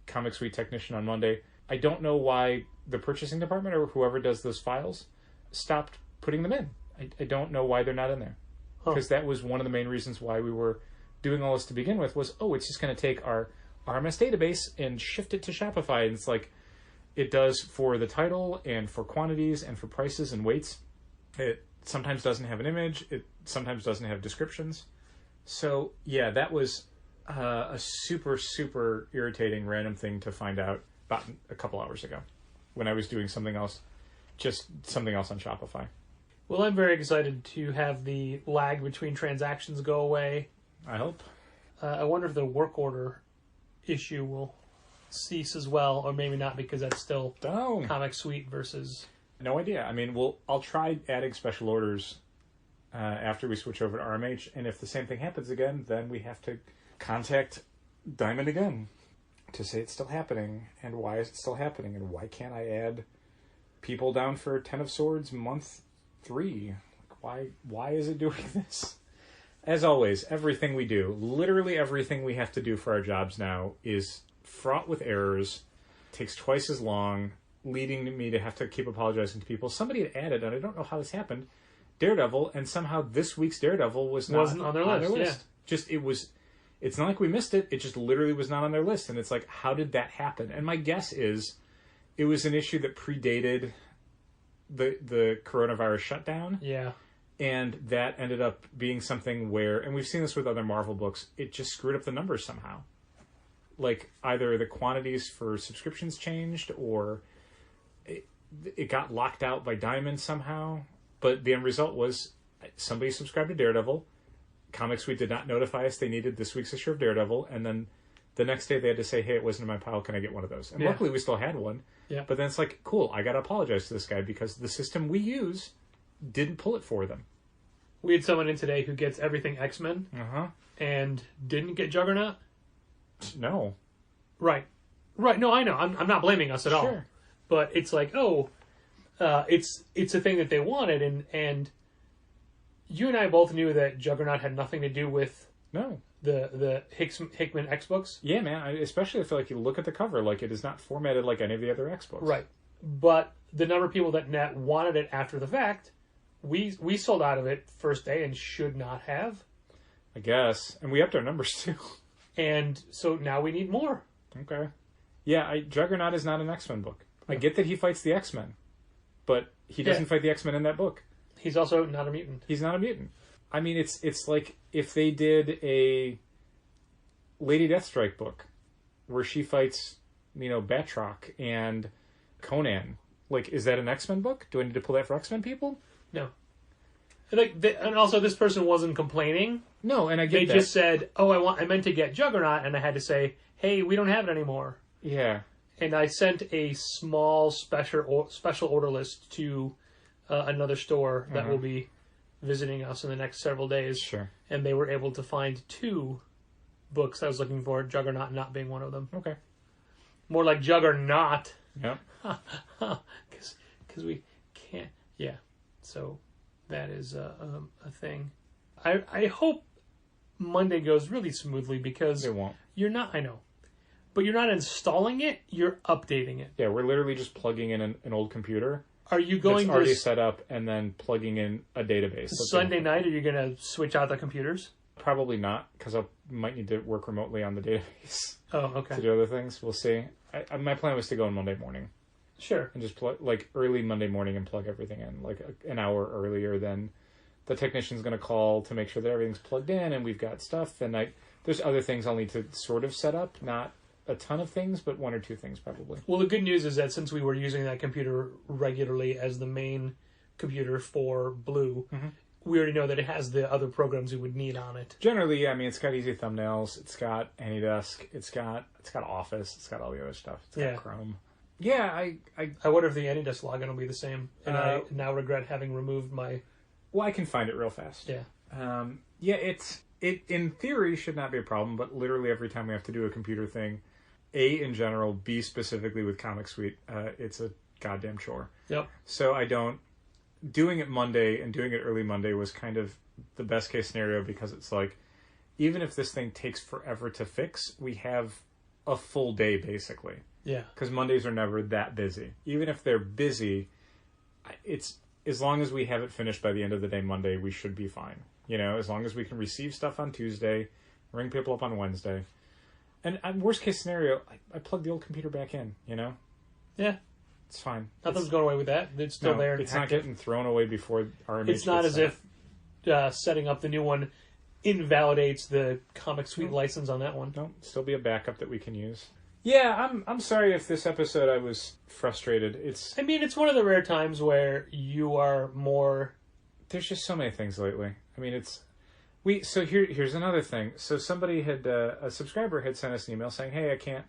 Comic Suite technician on Monday. I don't know why the purchasing department or whoever does those files stopped putting them in. I don't know why they're not in there. Because that was one of the main reasons why we were doing all this to begin with was, it's just going to take our RMS database and shift it to Shopify. And it's like it does for the title and for quantities and for prices and weights. It sometimes doesn't have an image. It sometimes doesn't have descriptions. So, yeah, that was a super, super irritating random thing to find out about a couple hours ago when I was doing something else, just something else on Shopify. Well, I'm very excited to have the lag between transactions go away. I hope. I wonder if the work order issue will cease as well, or maybe not because that's still Comic Suite versus... No idea. I mean, I'll try adding special orders after we switch over to RMH, and if the same thing happens again, then we have to contact Diamond again to say it's still happening, and why is it still happening, and why can't I add people down for Ten of Swords month 3? Why is it doing this? As always, everything we do, literally everything we have to do for our jobs now is fraught with errors, takes twice as long, leading me to have to keep apologizing to people. Somebody had added, and I don't know how this happened, Daredevil, and somehow this week's Daredevil wasn't on their list. Yeah. Just it's not like we missed it, it just literally was not on their list. And it's like, how did that happen? And my guess is it was an issue that predated the coronavirus shutdown. Yeah. And that ended up being something where, and we've seen this with other Marvel books, it just screwed up the numbers somehow. Like, either the quantities for subscriptions changed, or it got locked out by Diamond somehow. But the end result was somebody subscribed to Daredevil. Comic Suite did not notify us they needed this week's issue of Daredevil. And then the next day they had to say, hey, it wasn't in my pile. Can I get one of those? And luckily we still had one. Yeah. But then it's like, cool, I got to apologize to this guy because the system we use didn't pull it for them. We had someone in today who gets everything X-Men and didn't get Juggernaut. No. Right. No, I know. I'm not blaming us at all. But it's like, it's a thing that they wanted, and you and I both knew that Juggernaut had nothing to do with the Hickman X books. Yeah, man. Especially I feel like you look at the cover, like it is not formatted like any of the other X books. Right. But the number of people that wanted it after the fact, we sold out of it first day and should not have. I guess. And we upped our numbers too. And so now we need more. Okay. Yeah, Juggernaut is not an X-Men book. I get that he fights the X-Men, but he doesn't fight the X-Men in that book. He's also not a mutant. He's not a mutant. I mean, it's like if they did a Lady Deathstrike book where she fights, Batroc and Conan. Like, is that an X-Men book? Do I need to pull that for X-Men people? No. And also, this person wasn't complaining. No, and I get they that. Just said, I meant to get Juggernaut, and I had to say, hey, we don't have it anymore. Yeah. And I sent a small special order list to another store that will be visiting us in the next several days. Sure. And they were able to find 2 books I was looking for, Juggernaut not being one of them. Okay. More like Juggernaut. Yep. Because we can't... Yeah. So that is a thing. I hope Monday goes really smoothly because... It won't. You're not... I know. But you're not installing it, you're updating it. Yeah, we're literally just plugging in an old computer. Are you going that's already set up and then plugging in a database? Sunday night, are you going to switch out the computers? Probably not, because I might need to work remotely on the database. Oh, okay. To do other things. We'll see. My plan was to go on Monday morning. Sure. And just early Monday morning and plug everything in, an hour earlier than the technician's going to call to make sure that everything's plugged in and we've got stuff. And there's other things I'll need to sort of set up, not a ton of things, but 1 or 2 things probably. Well, the good news is that since we were using that computer regularly as the main computer for Blue, we already know that it has the other programs we would need on it. Generally, yeah, I mean, it's got easy thumbnails. It's got AnyDesk. It's got Office. It's got all the other stuff. It's got Chrome. Yeah, I wonder if the AnyDesk login will be the same. And I now regret having removed my... Well, I can find it real fast. Yeah. It in theory should not be a problem, but literally every time we have to do a computer thing, A, in general, B, specifically with Comic Suite, it's a goddamn chore. Yep. So I don't... Doing it Monday and doing it early Monday was kind of the best case scenario, because it's like, even if this thing takes forever to fix, we have a full day, basically. Yeah. Because Mondays are never that busy. Even if they're busy, it's as long as we have it finished by the end of the day Monday, we should be fine. You know, as long as we can receive stuff on Tuesday, ring people up on Wednesday. And worst case scenario, I plug the old computer back in, you know? Yeah. It's fine. Nothing's going away with that. It's still there. It's not getting thrown away before our image. It's not as if setting up the new one invalidates the Comic Suite license on that one. No, still be a backup that we can use. Yeah, I'm sorry if this episode I was frustrated. I mean, it's one of the rare times where you are more... There's just so many things lately. I mean, So here's another thing. So somebody had... a subscriber had sent us an email saying, hey, I can't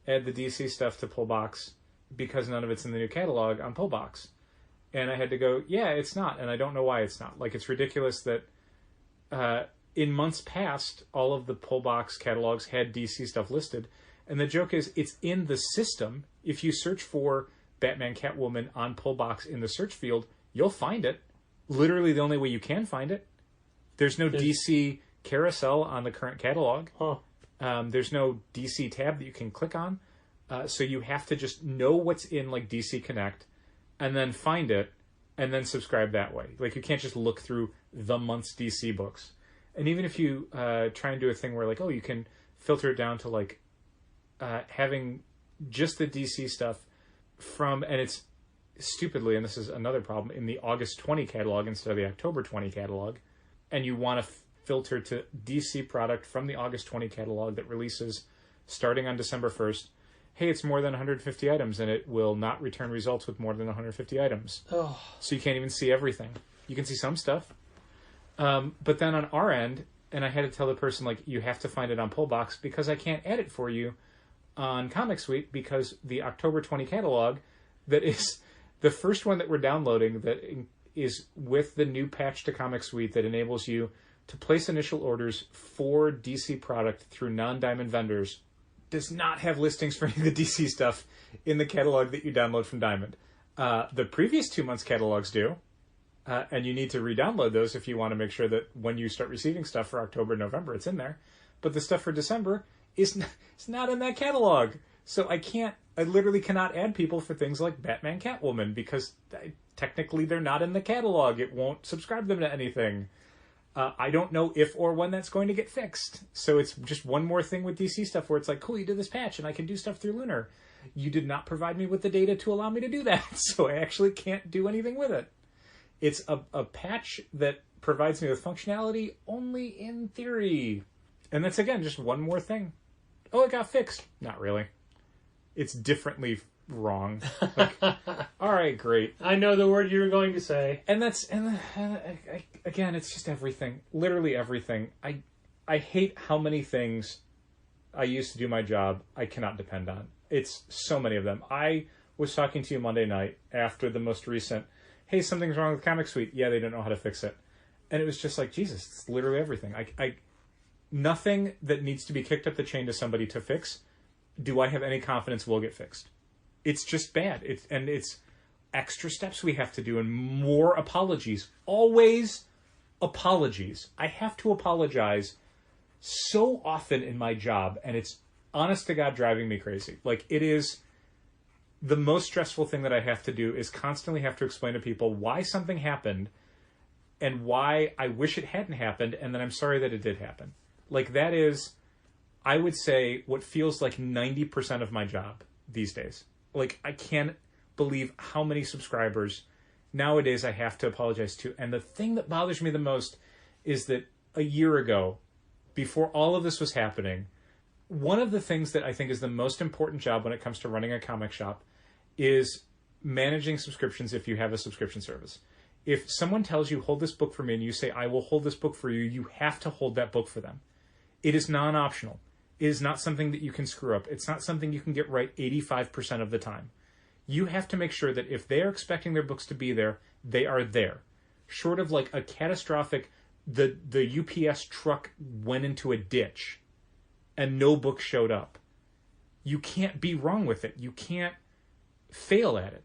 add the DC stuff to Pullbox because none of it's in the new catalog on Pullbox. And I had to go, yeah, it's not. And I don't know why it's not. Like, it's ridiculous that in months past, all of the Pullbox catalogs had DC stuff listed. And the joke is, it's in the system. If you search for Batman Catwoman on Pullbox in the search field, you'll find it. Literally the only way you can find it. There's no DC carousel on the current catalog. Huh. There's no DC tab that you can click on. So you have to just know what's in, like, DC Connect, and then find it, and then subscribe that way. Like, you can't just look through the month's DC books. And even if you try and do a thing where, like, you can filter it down to, like, having just the DC stuff from, and it's stupidly, and this is another problem, in the August 20 catalog instead of the October 20 catalog, and you want to filter to DC product from the August 20 catalog that releases starting on December 1st. Hey, it's more than 150 items, and it will not return results with more than 150 items. Oh. So you can't even see everything. You can see some stuff. But then on our end, and I had to tell the person, like, you have to find it on Pullbox because I can't add it for you on Comic Suite, because the October 20 catalog, that is the first one that we're downloading, that is with the new patch to Comic Suite that enables you to place initial orders for DC product through non-Diamond vendors, does not have listings for any of the DC stuff in the catalog that you download from Diamond. The previous 2 months' catalogs do, and you need to re-download those if you want to make sure that when you start receiving stuff for October and November, it's in there. But the stuff for December is not in that catalog. So I literally cannot add people for things like Batman Catwoman, because technically they're not in the catalog. It won't subscribe them to anything. I don't know if or when that's going to get fixed. So it's just one more thing with DC stuff where it's like, cool, you did this patch and I can do stuff through Lunar. You did not provide me with the data to allow me to do that, so I actually can't do anything with it. It's a patch that provides me with functionality only in theory. And that's, again, just one more thing. Oh, it got fixed. Not really. It's differently wrong. Like, all right, great. I know the word you were going to say. And again, it's just everything. Literally everything. I hate how many things I used to do my job I cannot depend on. It's so many of them. I was talking to you Monday night after the most recent, hey, something's wrong with Comic Suite. Yeah, they don't know how to fix it. And it was just like, Jesus, it's literally everything. Nothing that needs to be kicked up the chain to somebody to fix, do I have any confidence will get fixed. It's just bad. It's extra steps we have to do and more apologies. Always apologies. I have to apologize so often in my job, and it's honest to God driving me crazy. Like, it is the most stressful thing that I have to do, is constantly have to explain to people why something happened and why I wish it hadn't happened, and then I'm sorry that it did happen. Like, that is, I would say, what feels like 90% of my job these days. Like, I can't believe how many subscribers nowadays I have to apologize to. And the thing that bothers me the most is that a year ago, before all of this was happening, one of the things that I think is the most important job when it comes to running a comic shop is managing subscriptions if you have a subscription service. If someone tells you, hold this book for me, and you say, I will hold this book for you, you have to hold that book for them. It is non-optional. It is not something that you can screw up. It's not something you can get right 85% of the time. You have to make sure that if they are expecting their books to be there, they are there. Short of like a catastrophic, the UPS truck went into a ditch and no book showed up. You can't be wrong with it. You can't fail at it.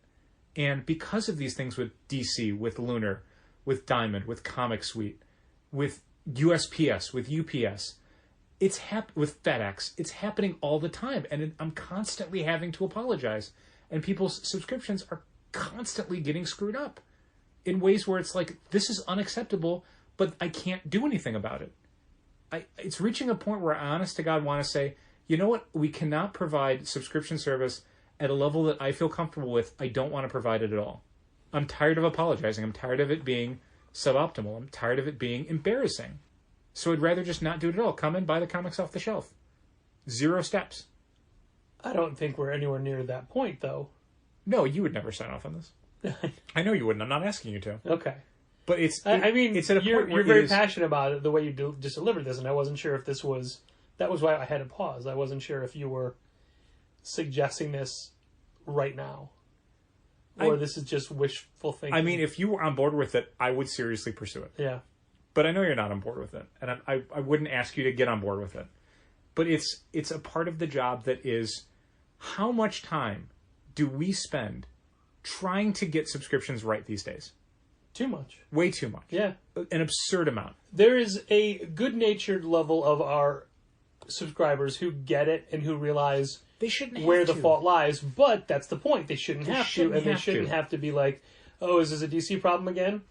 And because of these things with DC, with Lunar, with Diamond, with Comic Suite, with USPS, with UPS, with FedEx, it's happening all the time. And I'm constantly having to apologize. And people's subscriptions are constantly getting screwed up in ways where it's like, this is unacceptable, but I can't do anything about it. It's reaching a point where I honest to God want to say, you know what? We cannot provide subscription service at a level that I feel comfortable with. I don't want to provide it at all. I'm tired of apologizing. I'm tired of it being suboptimal. I'm tired of it being embarrassing. So I'd rather just not do it at all. Come and buy the comics off the shelf. 0 steps. I don't think we're anywhere near that point, though. No, you would never sign off on this. I know you wouldn't. I'm not asking you to. Okay. But it's at a point where you're very passionate about it, the way you just delivered this, and I wasn't sure if that was why I had to pause. I wasn't sure if you were suggesting this right now, or this is just wishful thinking. I mean, if you were on board with it, I would seriously pursue it. Yeah. But I know you're not on board with it, and I wouldn't ask you to get on board with it. But it's a part of the job that is, how much time do we spend trying to get subscriptions right these days? Too much. Way too much. Yeah. An absurd amount. There is a good-natured level of our subscribers who get it and who realize they shouldn't where have the to. fault lies, but that's the point. They shouldn't have to, and they shouldn't have to be like, oh, is this a DC problem again?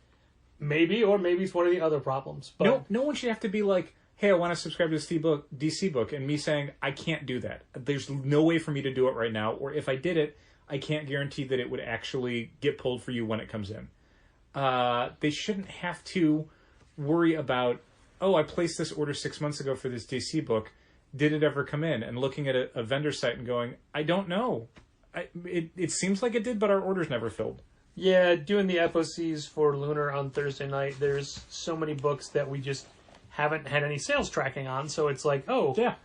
Maybe, or maybe it's one of the other problems. But no one should have to be like, hey, I want to subscribe to this DC book, and me saying, I can't do that. There's no way for me to do it right now, or if I did it, I can't guarantee that it would actually get pulled for you when it comes in. They shouldn't have to worry about, oh, I placed this order 6 months ago for this DC book. Did it ever come in? And looking at a vendor site and going, I don't know. It seems like it did, but our order's never filled. Yeah, doing the FOCs for Lunar on Thursday night, there's so many books that we just haven't had any sales tracking on. So it's like, oh, yeah,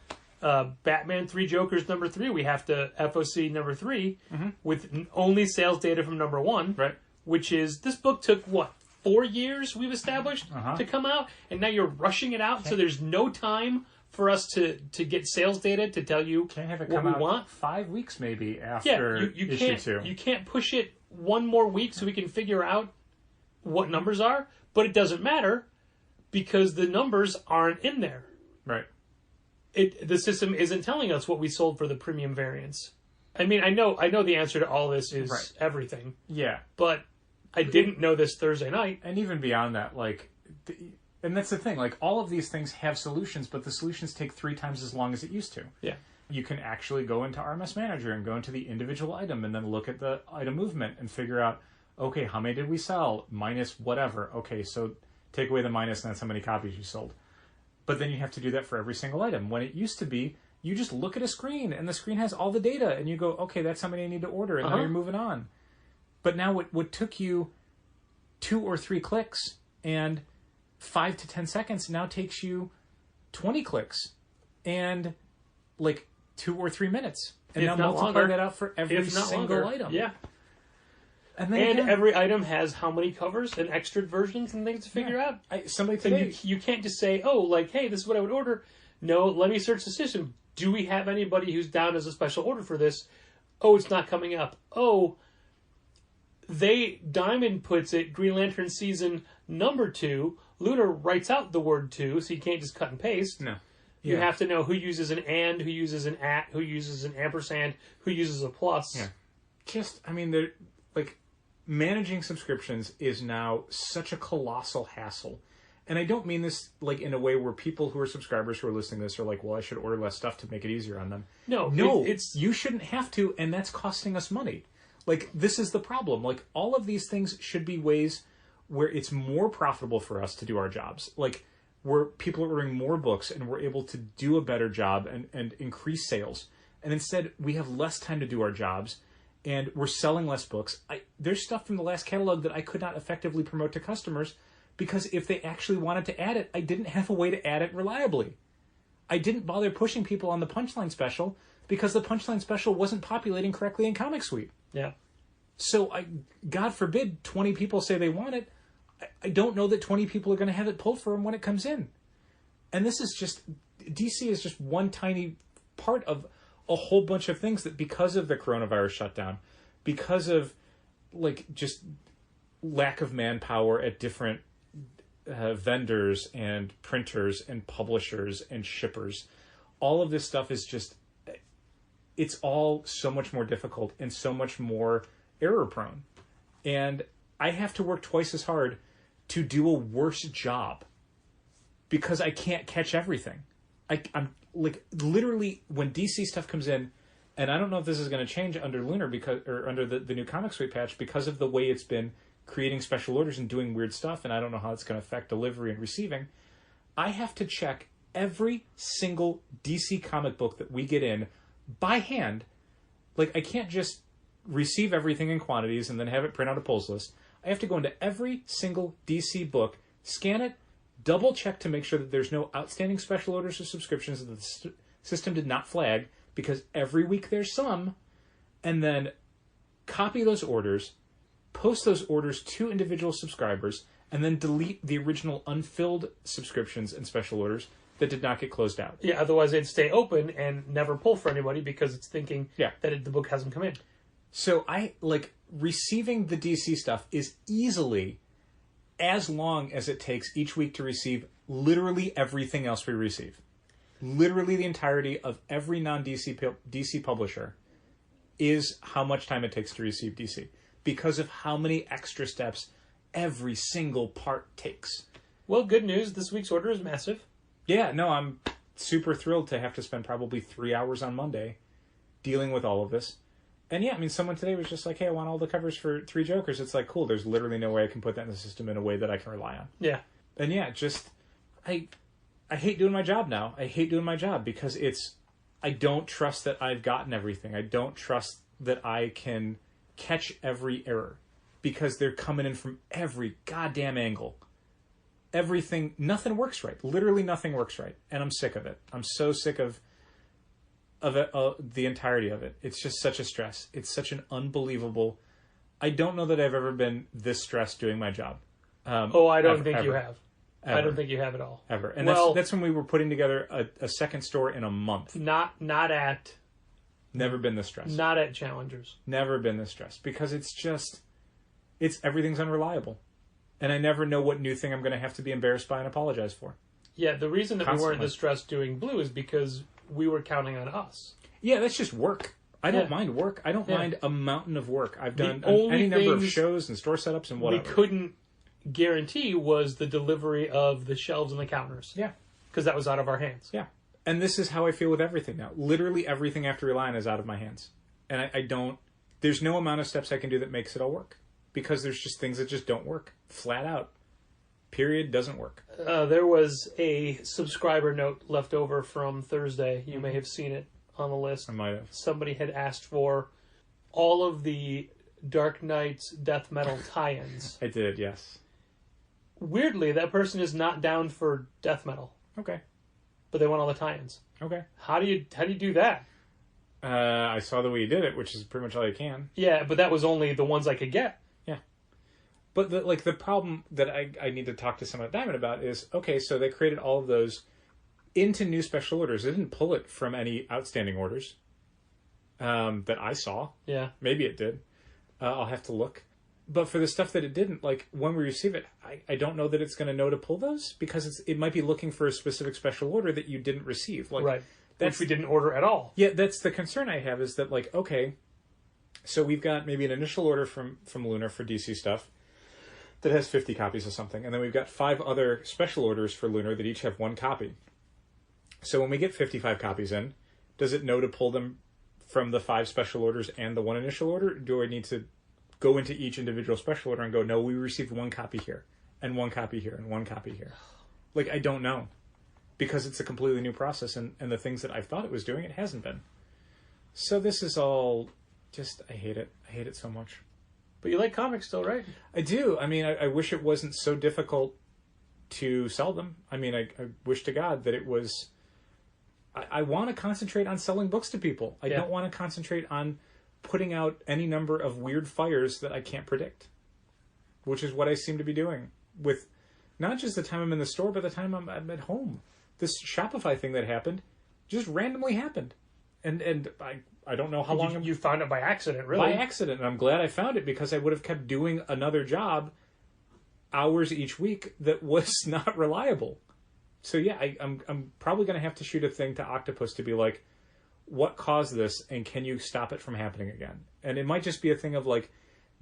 Batman 3 Jokers number 3, we have to FOC number 3 with only sales data from number 1. Right. Which is, this book took, 4 years we've established to come out? And now you're rushing it out, so there's no time for us to get sales data to tell you what we want. 5 weeks maybe after issue 2. You can't push it one more week so we can figure out what numbers are, but it doesn't matter because the numbers aren't in there. Right. The system isn't telling us what we sold for the premium variants. I mean, I know the answer to all this is everything. Yeah. But I didn't know this Thursday night. And even beyond that, and that's the thing, all of these things have solutions, but the solutions take 3 times as long as it used to. Yeah. You can actually go into RMS Manager and go into the individual item and then look at the item movement and figure out, okay, how many did we sell? Minus whatever. Okay, so take away the minus and that's how many copies you sold. But then you have to do that for every single item. When it used to be, you just look at a screen and the screen has all the data and you go, okay, that's how many I need to order, and now you're moving on. But now what took you 2 or 3 clicks and 5 to 10 seconds now takes you 20 clicks and 2 or 3 minutes. And now multiply that out for every single item. Yeah. And then every item has how many covers and extra versions and things to figure out. Somebody today, you can't just say, oh, hey, this is what I would order. No, let me search the system. Do we have anybody who's down as a special order for this? Oh, it's not coming up. Oh, Diamond puts it, Green Lantern season number 2. Lunar writes out the word 2, so you can't just cut and paste. No. You have to know who uses an and, who uses an at, who uses an ampersand, who uses a plus. Yeah. Managing subscriptions is now such a colossal hassle. And I don't mean this in a way where people who are subscribers who are listening to this are like, well, I should order less stuff to make it easier on them. No, you shouldn't have to, and that's costing us money. This is the problem. All of these things should be ways where it's more profitable for us to do our jobs. Where people are ordering more books and we're able to do a better job and increase sales. And instead, we have less time to do our jobs. and we're selling less books. There's stuff from the last catalog that I could not effectively promote to customers because if they actually wanted to add it, I didn't have a way to add it reliably. I didn't bother pushing people on the Punchline special because the Punchline special wasn't populating correctly in Comic Suite. Yeah. So, God forbid 20 people say they want it. I don't know that 20 people are going to have it pulled for them when it comes in. And this is just... DC is just one tiny part of a whole bunch of things that because of the coronavirus shutdown, because of, just lack of manpower at different vendors and printers and publishers and shippers, all of this stuff is just... It's all so much more difficult and so much more error-prone. And I have to work twice as hard to do a worse job because I can't catch everything. I'm literally, when DC stuff comes in, and I don't know if this is going to change under Lunar or under the new Comic Suite patch because of the way it's been creating special orders and doing weird stuff, and I don't know how it's going to affect delivery and receiving. I have to check every single DC comic book that we get in by hand. I can't just receive everything in quantities and then have it print out a pulls list. I have to go into every single DC book, scan it, double check to make sure that there's no outstanding special orders or subscriptions that the system did not flag, because every week there's some, and then copy those orders, post those orders to individual subscribers, and then delete the original unfilled subscriptions and special orders that did not get closed out. Yeah, otherwise they'd stay open and never pull for anybody because it's thinking that the book hasn't come in. So receiving the DC stuff is easily as long as it takes each week to receive literally everything else we receive. Literally the entirety of every non-DC publisher is how much time it takes to receive DC, because of how many extra steps every single part takes. Well, good news, this week's order is massive. Yeah, no, I'm super thrilled to have to spend probably 3 hours on Monday dealing with all of this. And yeah, I mean, someone today was just like, hey, I want all the covers for 3 Jokers. It's like, cool, there's literally no way I can put that in the system in a way that I can rely on. Yeah. And yeah, just, I hate doing my job now. I hate doing my job because I don't trust that I've gotten everything. I don't trust that I can catch every error because they're coming in from every goddamn angle. Everything, nothing works right. Literally nothing works right. And I'm sick of it. I'm so sick of it, the entirety of it. It's just such a stress. It's such an unbelievable... I don't know that I've ever been this stressed doing my job. I don't think you have. Ever. I don't think you have at all. Ever. And that's when we were putting together a second store in a month. Not at... Never been this stressed. Not at Challengers. Never been this stressed. Because everything's unreliable. And I never know what new thing I'm going to have to be embarrassed by and apologize for. Yeah, the reason that we weren't this stressed doing Blue is because we were counting on us. Yeah, that's just work. I don't mind work. I don't mind a mountain of work. I've done any number of shows and store setups and whatever. We couldn't guarantee was the delivery of the shelves and the counters. Yeah. Because that was out of our hands. Yeah. And this is how I feel with everything now. Literally everything after Reliant is out of my hands. And I don't... There's no amount of steps I can do that makes it all work. Because there's just things that just don't work. Flat out. Period. Doesn't work. There was a subscriber note left over from Thursday. You may have seen it on the list. I might have. Somebody had asked for all of the Dark Knight's death metal tie-ins. I did, yes. Weirdly, that person is not down for death metal. Okay. But they want all the tie-ins. Okay. How do you do that? I saw the way you did it, which is pretty much all you can. Yeah, but that was only the ones I could get. Yeah. But the problem that I need to talk to someone at Diamond about is, okay, so they created all of those into new special orders. They didn't pull it from any outstanding orders that I saw. Yeah. Maybe it did. I'll have to look. But for the stuff that it didn't, when we receive it, I don't know that it's going to know to pull those because it might be looking for a specific special order that you didn't receive. Right. Which we didn't order at all. Yeah, that's the concern I have is that, okay, so we've got maybe an initial order from Lunar for DC stuff that has 50 copies of something. And then we've got 5 other special orders for Lunar that each have 1 copy. So when we get 55 copies in, does it know to pull them from the 5 special orders and the 1 initial order? Do I need to go into each individual special order and go, no, we received 1 copy here, and 1 copy here, and 1 copy here? I don't know. Because it's a completely new process, and the things that I thought it was doing, it hasn't been. So this is all I hate it. I hate it so much. But you like comics still, right? I do. I mean, I wish it wasn't so difficult to sell them. I mean, I wish to God that it was... I want to concentrate on selling books to people. I don't want to concentrate on putting out any number of weird fires that I can't predict. Which is what I seem to be doing with not just the time I'm in the store, but the time I'm at home. This Shopify thing that happened just randomly happened. And I don't know how long... You found it by accident, really. By accident. And I'm glad I found it because I would have kept doing another job hours each week that was not reliable. So yeah, I'm probably going to have to shoot a thing to Octopus to be like, what caused this and can you stop it from happening again? And it might just be a thing of like,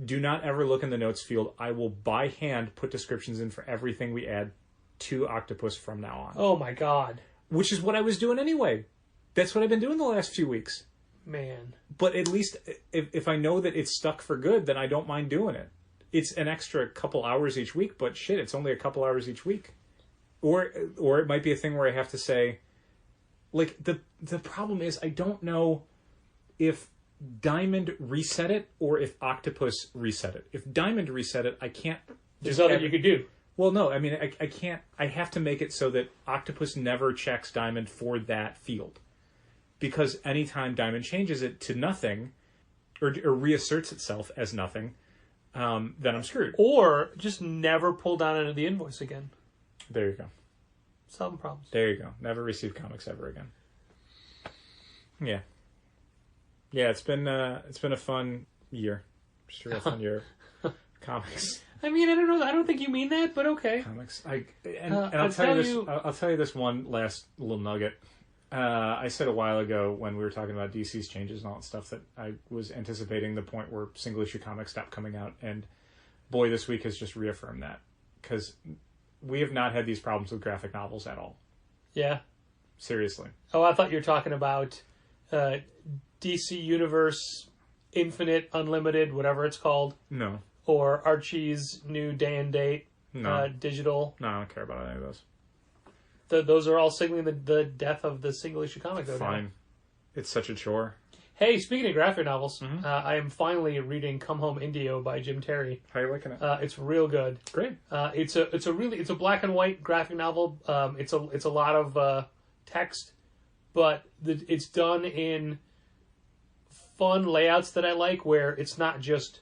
do not ever look in the notes field. I will by hand put descriptions in for everything we add to Octopus from now on. Oh my God. Which is what I was doing anyway. That's what I've been doing the last few weeks. Man. But at least if I know that it's stuck for good, then I don't mind doing it. It's an extra couple hours each week, but shit, it's only a couple hours each week. Or it might be a thing where I have to say, like, the problem is I don't know if Diamond reset it or if Octopus reset it. If Diamond reset it, I can't... There's nothing you could do. Well, no, I mean, I can't... I have to make it so that Octopus never checks Diamond for that field. Because anytime Diamond changes it to nothing, or reasserts itself as nothing, then I'm screwed. Or just never pull down into the invoice again. There you go. Solving problems. There you go. Never receive comics ever again. Yeah. Yeah, it's been a fun year. Just a real fun year. Comics. I mean, I don't know. I don't think you mean that, but okay. Comics. And I'll tell you this. I'll tell you this one last little nugget. I said a while ago when we were talking about DC's changes and all that stuff that I was anticipating the point where single issue comics stopped coming out, and boy, this week has just reaffirmed that because we have not had these problems with graphic novels at all. Yeah. Seriously. Oh, I thought you were talking about DC Universe Infinite, Unlimited, whatever it's called. No. Or Archie's new day and date. No. Digital. No, I don't care about any of those. Those are all signaling the death of the single issue comic. Though, fine. now. It's such a chore. Hey, speaking of graphic novels, I am finally reading Come Home Indio by Jim Terry. How are you liking it? It's real good. Great. It's a black and white graphic novel. It's a lot of text, but it's done in fun layouts that I like, where it's not just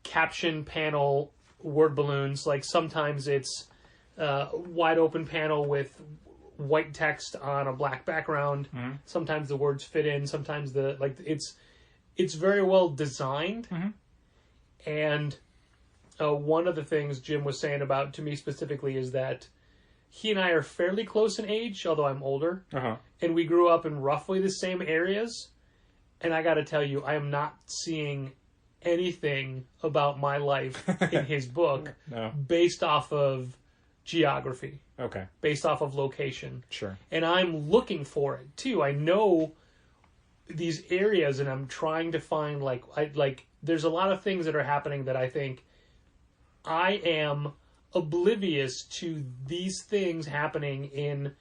caption panel word balloons. Like sometimes it's wide open panel with white text on a black background. Sometimes the words fit in. Sometimes it's very well designed. And one of the things Jim was saying about to me specifically is that he and I are fairly close in age, although I'm older, and we grew up in roughly the same areas. And I got to tell you, I am not seeing anything about my life in his book based off of geography. Okay. Based off of location. Sure. And I'm looking for it too. I know these areas and I'm trying to find there's a lot of things that are happening that I think I am oblivious to these things happening in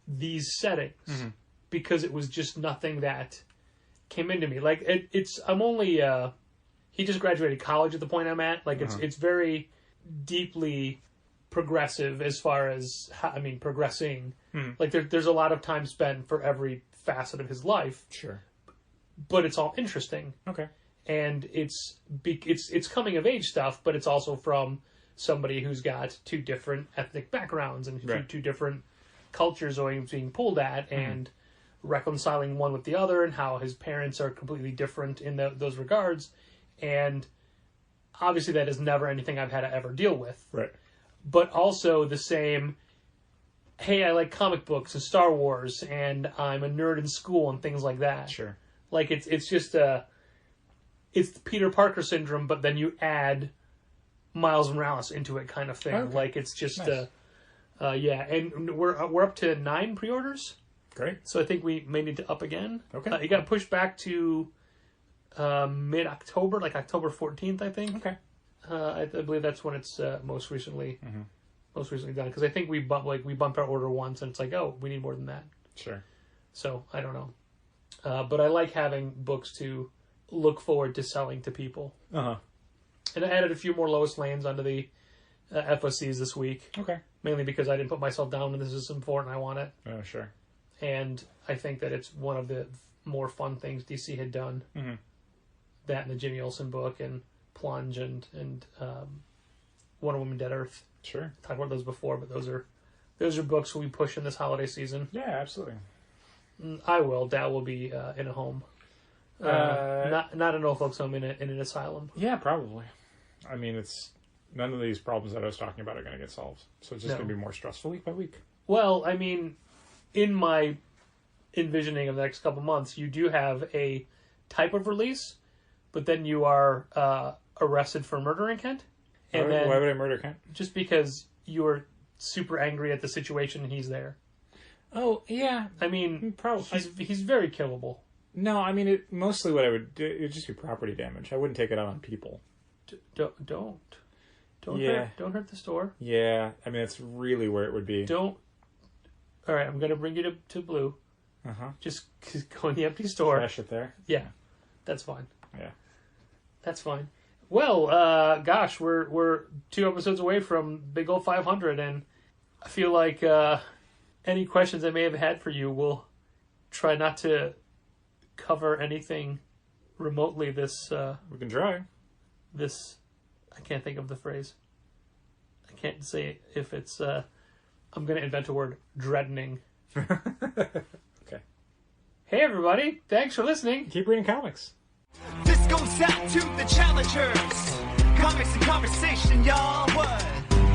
these settings because it was just nothing that came into me. Like I'm only he just graduated college at the point I'm at. Like it's very deeply progressive as far as progressing. Like there's a lot of time spent for every facet of his life. Sure. But it's all interesting. Okay. And it's coming of age stuff, but it's also from somebody who's got two different ethnic backgrounds and two different cultures being pulled at and reconciling one with the other, and how his parents are completely different in those regards. And obviously that is never anything I've had to ever deal with. Right. But also the same, hey, I like comic books and Star Wars, and I'm a nerd in school and things like that. Sure. Like it's just it's the Peter Parker syndrome, but then you add Miles Morales into it, kind of thing. Okay. Like it's just nice. and we're up to 9 pre-orders. Great. So I think we may need to up again. Okay. It got pushed back to mid-October, like October 14th, I think. Okay. I believe that's when it's most recently done, because I think we bumped our order once and it's like, oh, we need more than that. Sure. So I don't know, but I like having books to look forward to selling to people. Uh-huh. And I added a few more lowest lands onto the FOCs this week. Okay. Mainly because I didn't put myself down and this is important, I want it. Oh, sure. And I think that it's one of the more fun things DC had done. Mm-hmm. That and the Jimmy Olsen book and Plunge and Wonder Woman Dead Earth. Sure. Talked about those before, but those are books we push in this holiday season. Yeah, absolutely. I will. Dad will be in a home. Not an old folks home, in an asylum. Yeah, probably. I mean, it's none of these problems that I was talking about are going to get solved. So it's just going to be more stressful week by week. Well, I mean, in my envisioning of the next couple months, you do have a type of release, but then you are arrested for murder intent. And Why would I murder Kent? Just because you were super angry at the situation and he's there. Oh, yeah. I mean, probably. He's very killable. No, I mean, mostly what I would do, it would just be property damage. I wouldn't take it out on people. Don't hurt the store. Yeah, I mean, that's really where it would be. Don't. All right, I'm going to bring you to Blue. Uh-huh. Just go in the empty store. Trash it there. Yeah, that's fine. Yeah. That's fine. Well, gosh, we're 2 episodes away from Big Old 500, and I feel like any questions I may have had for you, we'll try not to cover anything remotely this... we can try. I can't think of the phrase. I can't say if it's... I'm going to invent a word, dreadening. Okay. Hey, everybody. Thanks for listening. Keep reading comics. This goes out to the challengers. Comics and conversation, y'all. What?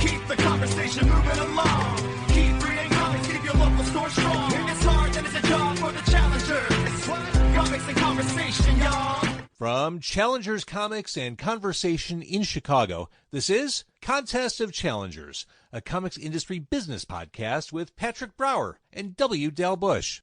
Keep the conversation moving along. Keep reading comics, keep your local store strong. And it's hard, and it's a job for the challengers. What? Comics and conversation, y'all. From Challengers Comics and Conversation in Chicago, this is Contest of Challengers, a comics industry business podcast with Patrick Brower and W. Del Bush.